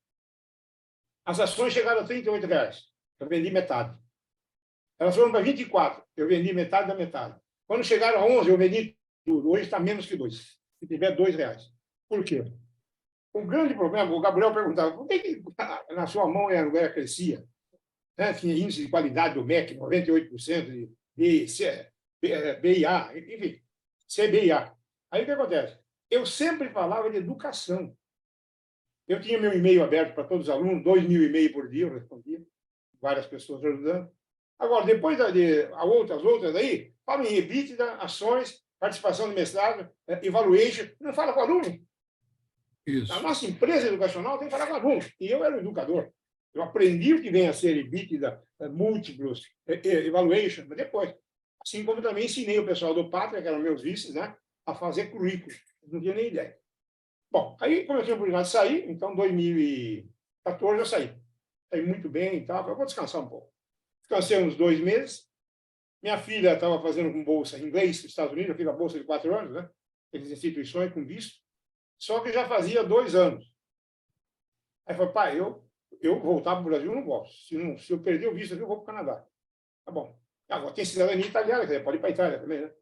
As ações chegaram a R$38. Eu vendi metade. Elas foram para 24. Eu vendi metade da metade. Quando chegaram a 11, eu vendi tudo. Hoje está menos que 2. Se tiver R$2. Por quê? O grande problema, o Gabriel perguntava, por que na sua mão a Anguera crescia? Né? Tinha índice de qualidade do MEC, 98% de BIA, enfim, CBIA. Aí o que acontece? eu sempre falava de educação. Eu tinha meu e-mail aberto para todos os alunos, 2.000 e-mails por dia, eu respondia, várias pessoas ajudando. Agora, depois as outras aí, falam em EBITDA, ações, participação no mestrado, evaluation, não fala com o aluno. Isso. A nossa empresa educacional tem que falar com o aluno. E eu era o educador. Eu aprendi o que vem a ser EBITDA, múltiplos, evaluation, mas depois. Assim como também ensinei o pessoal do Pátria, que eram meus vices, né, a fazer currículo. Não tinha nem ideia. Bom, aí, como eu tinha a oportunidade de sair, então, em 2014, eu saí. Saí muito bem e tal, eu vou descansar um pouco. Descansei uns 2 meses. Minha filha estava fazendo com bolsa em inglês nos Estados Unidos, eu fiz a bolsa de 4 anos, né? Aquelas instituições com visto. Só que já fazia 2 anos. Aí eu falei, pai, eu voltar para o Brasil não gosto. Se eu perder o visto aqui, eu vou para o Canadá. Tá bom. Agora tem cidadania italiana, quer dizer, pode ir para a Itália também, né?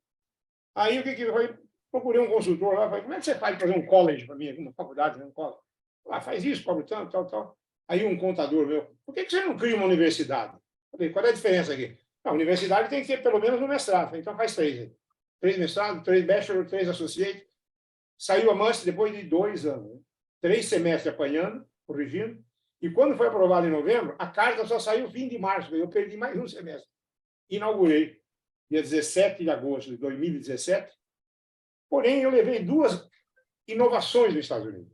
Aí o que eu falei? Procurei um consultor lá, falei, como é que você faz para fazer um college para mim, uma faculdade, um college? Ah, faz isso, cobra tanto, tal. Aí um contador meu, por que você não cria uma universidade? Falei, qual é a diferença aqui? A universidade tem que ter pelo menos um mestrado, então faz 3 aí. 3 mestrados, 3 bachelor, 3 associate. Saiu a master depois de 2 anos. Né? 3 semestres apanhando, corrigindo. E quando foi aprovado em novembro, a carta só saiu no fim de março. Eu perdi mais um semestre. Inaugurei, dia 17 de agosto de 2017. Porém, eu levei 2 inovações nos Estados Unidos.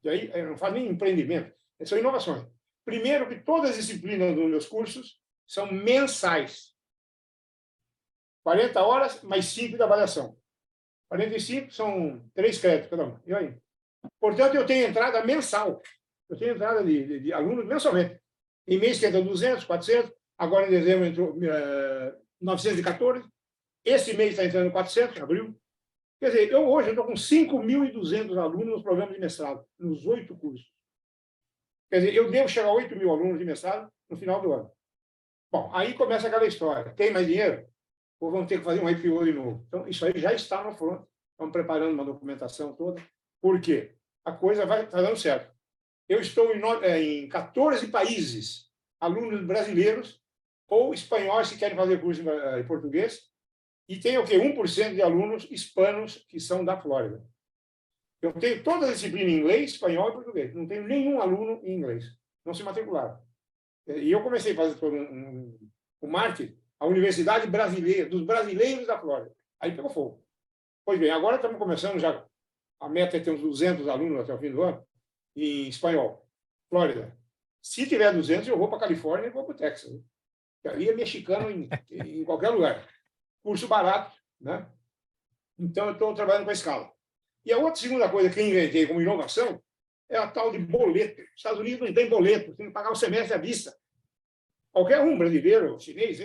E aí, eu não faço nem empreendimento, são inovações. Primeiro, que todas as disciplinas dos meus cursos são mensais. 40 horas, mais 5 de avaliação. 45 são 3 créditos cada um. E aí? Portanto, eu tenho entrada mensal. Eu tenho entrada de alunos mensalmente. Em mês que entra 200, 400. Agora, em dezembro, entrou 914. Esse mês está entrando 400, em abril. Quer dizer, hoje estou com 5.200 alunos nos programas de mestrado, nos 8 cursos. Quer dizer, eu devo chegar a 8.000 alunos de mestrado no final do ano. Bom, aí começa aquela história. Tem mais dinheiro? Ou vamos ter que fazer um IPO de novo? Então, isso aí já está no front. Estamos preparando uma documentação toda. Por quê? A coisa está dando certo. Eu estou em 14 países, alunos brasileiros ou espanhóis que querem fazer curso em português, e tem o quê? 1% de alunos hispanos que são da Flórida. Eu tenho toda a disciplina em inglês, espanhol e português. Não tenho nenhum aluno em inglês. Não se matricularam. E eu comecei a fazer todo o marketing, a Universidade Brasileira, dos brasileiros da Flórida. Aí pegou fogo. Pois bem, agora estamos começando já. A meta é ter uns 200 alunos até o fim do ano, em espanhol. Flórida. Se tiver 200, eu vou para a Califórnia e vou para o Texas. Ali é mexicano em qualquer lugar. Curso barato, né? Então, eu estou trabalhando com a escala. E a outra segunda coisa que eu inventei como inovação é a tal de boleto. Os Estados Unidos não tem boleto, tem que pagar o semestre à vista. Qualquer um, brasileiro, chinês,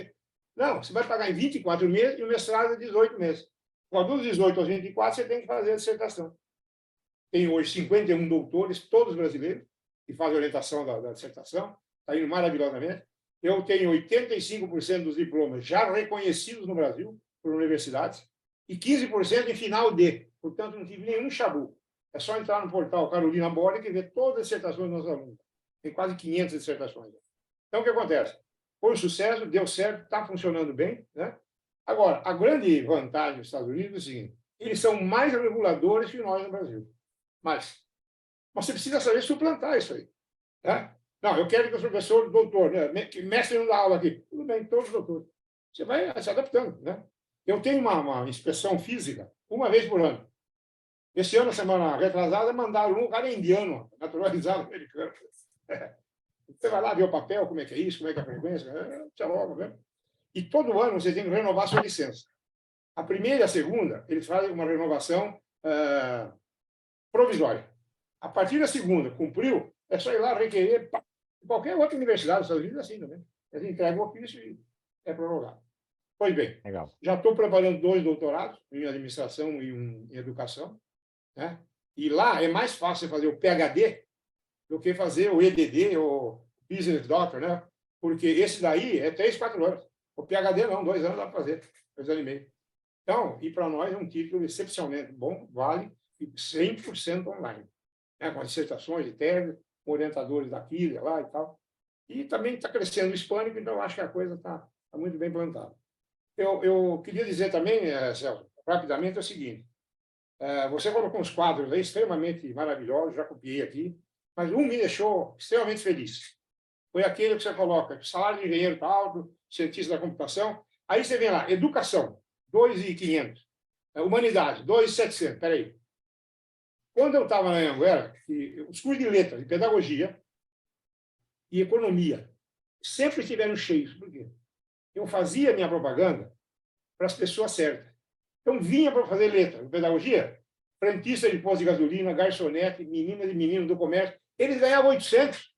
não, você vai pagar em 24 meses e o mestrado é 18 meses. Com dos 18 aos 24, você tem que fazer a dissertação. Tem hoje 51 doutores, todos brasileiros, que fazem orientação da dissertação. Está indo maravilhosamente. Eu tenho 85% dos diplomas já reconhecidos no Brasil por universidades e 15% em final de. Portanto, não tive nenhum chabu. É só entrar no portal Carolina Bora e ver todas as dissertações dos nossos alunos. Tem quase 500 dissertações. Então, o que acontece? Foi um sucesso, deu certo, está funcionando bem. Né? Agora, a grande vantagem dos Estados Unidos é o seguinte: eles são mais reguladores que nós no Brasil. Mas você precisa saber suplantar isso aí. Né? Não, eu quero que o professor, doutor, né, mestre não dá aula aqui. Tudo bem, todos os doutores. Você vai se adaptando. Né? Eu tenho uma inspeção física uma vez por ano. Esse ano, semana retrasada, mandaram um cara indiano, naturalizado americano. Você vai lá ver o papel, como é que é isso, como é que é a frequência. Logo, né? E todo ano você tem que renovar sua licença. A primeira e a segunda, eles fazem uma renovação provisória. A partir da segunda, cumpriu, é só ir lá requerer. Qualquer outra universidade dos Estados Unidos é assim também. Eles entregam o ofício e é prorrogado. Pois bem, Legal. Já estou preparando 2 doutorados, em administração e em educação. Né? E lá é mais fácil fazer o PhD do que fazer o EDD, ou Business Doctor, né? Porque esse daí é 3, 4 anos. O PhD não, 2 anos dá para fazer, 2 anos e meio. Então, e para nós é um título excepcionalmente bom, vale, e 100% online. Né? Com as dissertações de tese, com orientadores daqui, de lá e tal. E também está crescendo o hispânico, então acho que a coisa está muito bem plantada. Eu queria dizer também, Celso, rapidamente, é o seguinte: Você colocou uns quadros aí extremamente maravilhosos, já copiei aqui, mas um me deixou extremamente feliz. Foi aquele que você coloca, salário de engenheiro está alto, cientista da computação. Aí você vem lá, educação, 2.500. Humanidade, 2.700. Espera aí. Quando eu estava na Anhanguera, os cursos de letras, de pedagogia e economia sempre estiveram cheios. Por quê? Eu fazia minha propaganda para as pessoas certas. Então, vinha para fazer letra, pedagogia, frentista de posto de gasolina, garçonete, menina de menino do comércio. Eles ganhavam 800,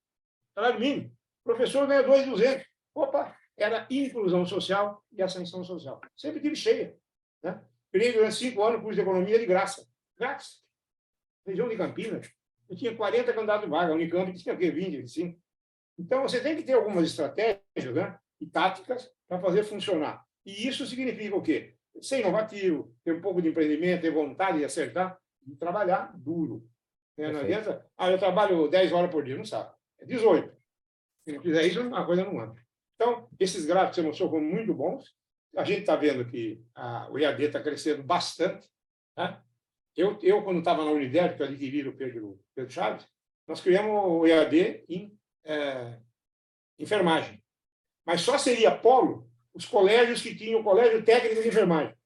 salário mínimo. O professor ganha 2.200. Opa, era inclusão social e ascensão social. Sempre tive cheia. Né? Criei durante 5 anos curso de economia de graça. Grátis. Região de Campinas. Eu tinha 40 candidatos de vaga. A Unicamp tinha o quê? 20, 25. Então, você tem que ter algumas estratégias, né? E táticas para fazer funcionar. E isso significa o quê? Ser inovativo, ter um pouco de empreendimento, ter vontade de acertar e trabalhar duro. Não adianta, eu trabalho 10 horas por dia, não sabe. É 18. Se não fizer isso, a coisa não anda. Então, esses gráficos que você mostrou foram muito bons. A gente está vendo que o EAD está crescendo bastante. Né? Eu, quando estava na Uniderp, que eu adquiri o Pedro Chaves, nós criamos o EAD em enfermagem. Mas só seria polo os colégios que tinham o colégio técnico de enfermagem.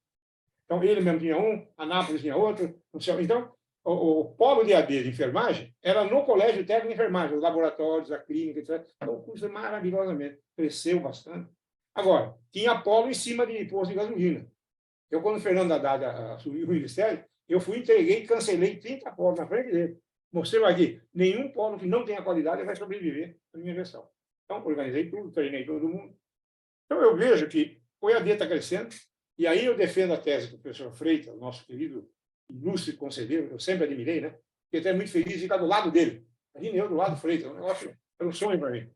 Então, ele mesmo tinha um, Anápolis tinha outro. Então, o polo de AD de enfermagem era no colégio técnico de enfermagem, os laboratórios, a clínica, etc. Então, o curso maravilhosamente cresceu bastante. Agora, tinha polo em cima de posto de gasolina. Eu, quando o Fernando Haddad assumiu o ministério, eu fui, entreguei e cancelei 30 polos na frente dele. Mostrei aqui, nenhum polo que não tenha qualidade vai sobreviver à minha gestão. Então, organizei tudo, treinei todo mundo. Então, eu vejo que o EAD está crescendo, e aí eu defendo a tese do professor Freitas, nosso querido ilustre conselheiro, eu sempre admirei, né? Porque até muito feliz de ficar do lado dele. Imagina eu do lado do Freitas, um negócio, é um sonho para mim.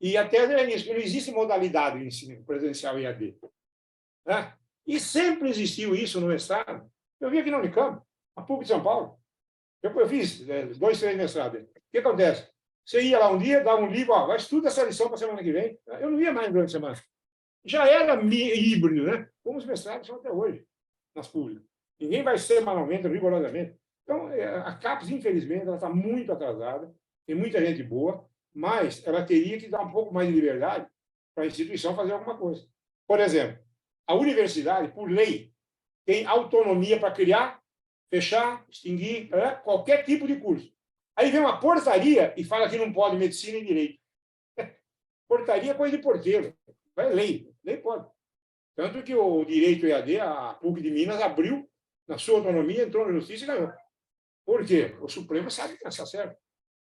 E a tese é isso, que não existe modalidade de ensino presencial EAD. Né? E sempre existiu isso no mestrado. Eu vi aqui na Unicamp, a PUC de São Paulo. Eu fiz 2, 3 mestrados. O que acontece? Você ia lá um dia, dava um livro, vai estudar essa lição para a semana que vem. Eu não ia mais durante a semana. Já era híbrido, né? Como os mestrados são até hoje, nas públicas. Ninguém vai semanalmente, rigorosamente. Então, a CAPES, infelizmente, ela está muito atrasada, tem muita gente boa, mas ela teria que dar um pouco mais de liberdade para a instituição fazer alguma coisa. Por exemplo, a universidade, por lei, tem autonomia para criar, fechar, extinguir, qualquer tipo de curso. Aí vem uma portaria e fala que não pode medicina e direito. Portaria é coisa de porteiro. É lei. Lei pode. Tanto que o direito EAD, a PUC de Minas, abriu na sua autonomia, entrou na justiça e ganhou. Por quê? O Supremo sabe que está certo.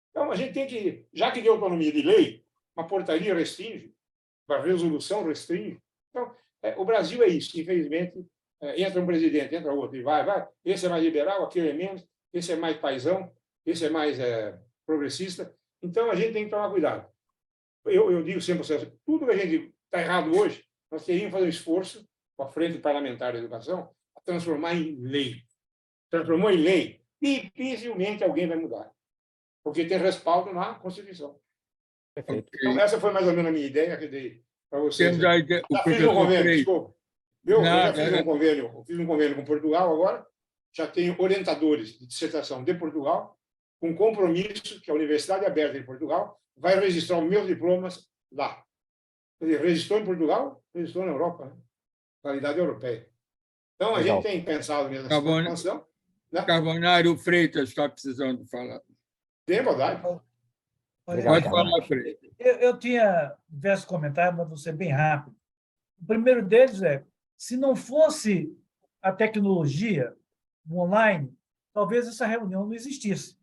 Então, a gente tem que, já que deu autonomia de lei, uma portaria restringe, uma resolução restringe. Então, o Brasil é isso. Infelizmente, entra um presidente, entra outro, e vai. Esse é mais liberal, aquele é menos, esse é mais paisão, esse é mais progressista. Então, a gente tem que tomar cuidado. Eu digo sempre, tudo que a gente está errado hoje, nós teríamos que fazer um esforço com a Frente Parlamentar de Educação a transformar em lei. Transformou em lei, dificilmente alguém vai mudar, porque tem respaldo na Constituição. Perfeito. Então, essa foi mais ou menos a minha ideia que dei para vocês. Já fiz um convênio, desculpa. Eu já fiz um convênio com Portugal agora, já tenho orientadores de dissertação de Portugal, com compromisso que a Universidade Aberta de Portugal vai registrar os meus diplomas lá. Ele registrou em Portugal, registrou na Europa, né? Qualidade europeia. Então, a gente tem pensado nessa situação. Né? Carbonário Freitas está precisando falar. Tem verdade. Pode falar, Freitas. Eu tinha diversos comentários, mas vou ser bem rápido. O primeiro deles é, se não fosse a tecnologia online, talvez essa reunião não existisse.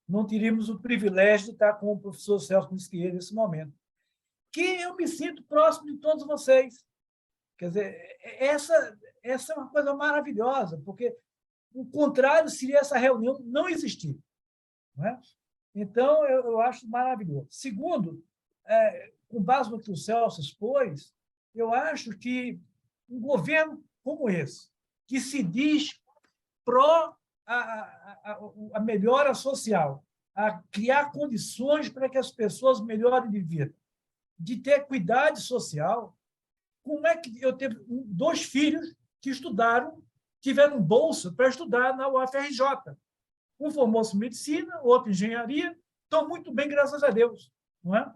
Não teríamos o privilégio de estar com o professor Celso Nisquier nesse momento. Que eu me sinto próximo de todos vocês. Quer dizer, essa é uma coisa maravilhosa, porque o contrário seria essa reunião não existir. Não é? Então, eu acho maravilhoso. Segundo, com base no que o Celso expôs, eu acho que um governo como esse, que se diz pró a melhora social, a criar condições para que as pessoas melhorem de vida, de ter equidade social. Como é que eu tenho 2 filhos que estudaram, tiveram bolsa para estudar na UFRJ. Um formou-se em medicina, outro em engenharia, estão muito bem, graças a Deus. Não é?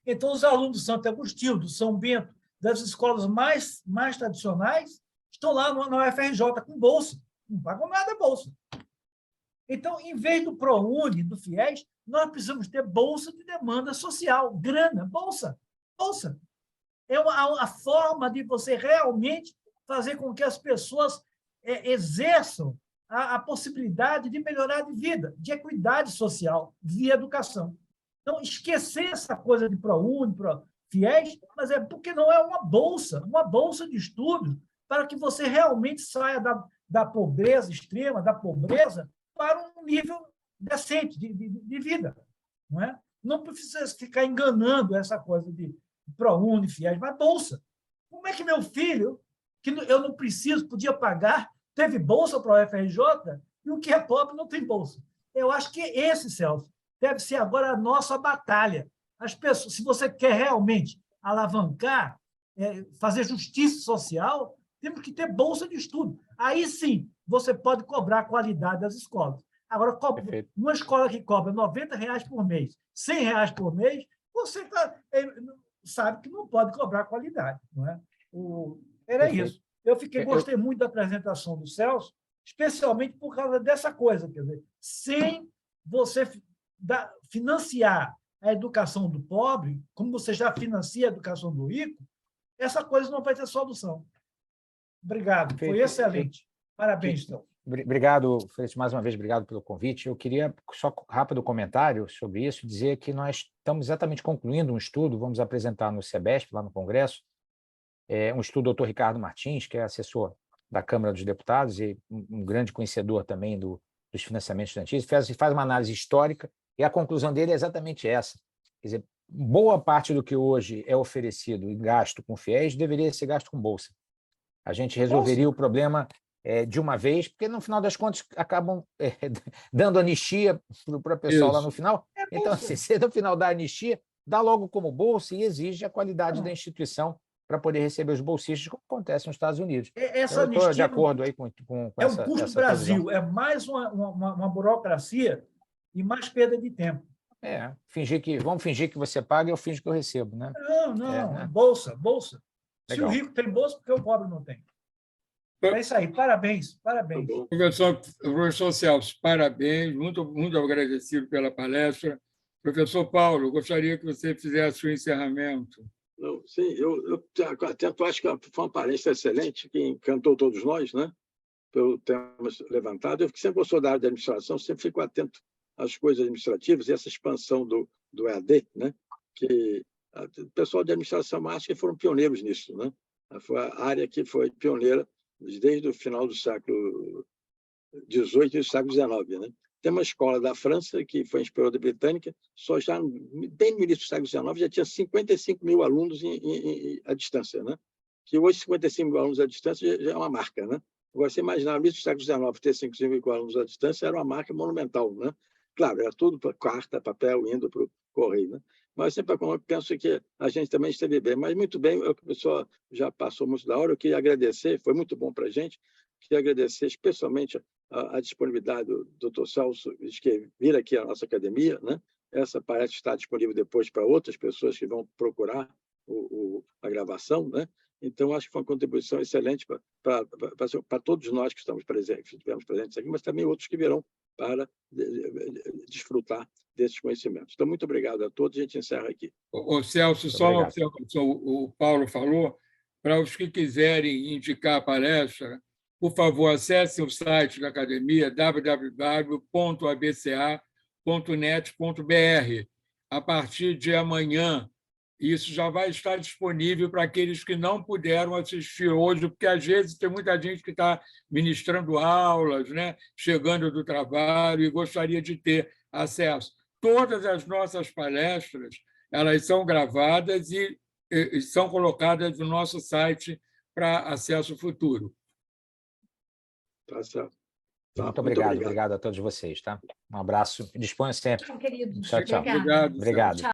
Então, os alunos do Santo Agostinho, do São Bento, das escolas mais tradicionais, estão lá na UFRJ com bolsa. Não pagam nada a bolsa. Então, em vez do ProUni, do FIES, nós precisamos ter bolsa de demanda social, grana, bolsa. Bolsa. É a forma de você realmente fazer com que as pessoas exerçam a possibilidade de melhorar de vida, de equidade social, via educação. Então, esquecer essa coisa de ProUni, FIES, mas é porque não é uma bolsa de estudo para que você realmente saia da pobreza extrema, da pobreza, para um nível decente de vida. Não é? Não precisa ficar enganando essa coisa de ProUni, FIES, mas bolsa. Como é que meu filho, que eu não preciso, podia pagar, teve bolsa para o UFRJ, e o que é pobre não tem bolsa? Eu acho que esse, Celso, deve ser agora a nossa batalha. As pessoas, se você quer realmente alavancar, fazer justiça social, temos que ter bolsa de estudo. Aí sim, você pode cobrar a qualidade das escolas. Agora, uma escola que cobra R$90 por mês, R$100 por mês, você sabe que não pode cobrar qualidade. Não é? Era isso. Eu gostei muito da apresentação do Celso, especialmente por causa dessa coisa, quer dizer, sem você financiar a educação do pobre, como você já financia a educação do rico, essa coisa não vai ter solução. Obrigado, foi excelente. Parabéns, Celso. Obrigado, Freitas, mais uma vez, obrigado pelo convite. Eu queria, só um rápido comentário sobre isso, dizer que nós estamos exatamente concluindo um estudo, vamos apresentar no SEBESP, lá no Congresso, um estudo do Dr. Ricardo Martins, que é assessor da Câmara dos Deputados e um grande conhecedor também dos financiamentos estudantis, faz uma análise histórica e a conclusão dele é exatamente essa. Quer dizer, boa parte do que hoje é oferecido e gasto com FIES deveria ser gasto com bolsa. A gente resolveria o problema de uma vez, porque no final das contas acabam dando anistia para o pessoal lá no final. Então, se no final da anistia, dá logo como bolsa e exige a qualidade da instituição para poder receber os bolsistas, como acontece nos Estados Unidos. Essa eu estou de acordo aí com essa. É um custo Brasil, é mais uma burocracia e mais perda de tempo. Vamos fingir que você paga e eu finjo que eu recebo, né? Não, bolsa. Se o rico tem bolsa, porque o pobre não tem. É isso aí, parabéns. Professor Celso, parabéns, muito agradecido pela palestra. Professor Paulo, gostaria que você fizesse o encerramento. Não, sim, eu acho que foi uma palestra excelente, que encantou todos nós, né? Pelo tema levantado. Eu sempre gostou da área de administração, sempre fico atento às coisas administrativas e essa expansão do EAD, né? Que o pessoal de administração acho que foram pioneiros nisso, né? Foi a área que foi pioneira desde o final do século XVIII e do século XIX, né? Tem uma escola da França, que foi inspirada britânica, só já bem no início do século XIX já tinha 55 mil alunos à distância, né? Que hoje 55 mil alunos à distância já é uma marca, né? Agora, você imaginar, no início do século XIX, ter 55 mil alunos à distância era uma marca monumental, né? Claro, era tudo para carta, papel, indo para o correio, né? Mas sempre penso que a gente também esteve bem. Mas muito bem, o pessoal já passou muito da hora, eu queria agradecer, foi muito bom para a gente, queria agradecer especialmente a disponibilidade do Dr. Celso de vir aqui à nossa academia, né? Essa parece estar disponível depois para outras pessoas que vão procurar a gravação, né? Então, acho que foi uma contribuição excelente para todos nós que estivemos presentes aqui, mas também outros que virão para desfrutar desses conhecimentos. Então, muito obrigado a todos. A gente encerra aqui. Celso, só uma observação. O Paulo falou, para os que quiserem indicar a palestra, por favor, acessem o site da academia, www.abca.net.br. A partir de amanhã, isso já vai estar disponível para aqueles que não puderam assistir hoje, porque, às vezes, tem muita gente que está ministrando aulas, né? Chegando do trabalho e gostaria de ter acesso. Todas as nossas palestras elas são gravadas e são colocadas no nosso site para acesso futuro. Tá certo. Muito obrigado a todos vocês. Tá? Um abraço. Disponha sempre. Querido. Tchau. Obrigado. Obrigado.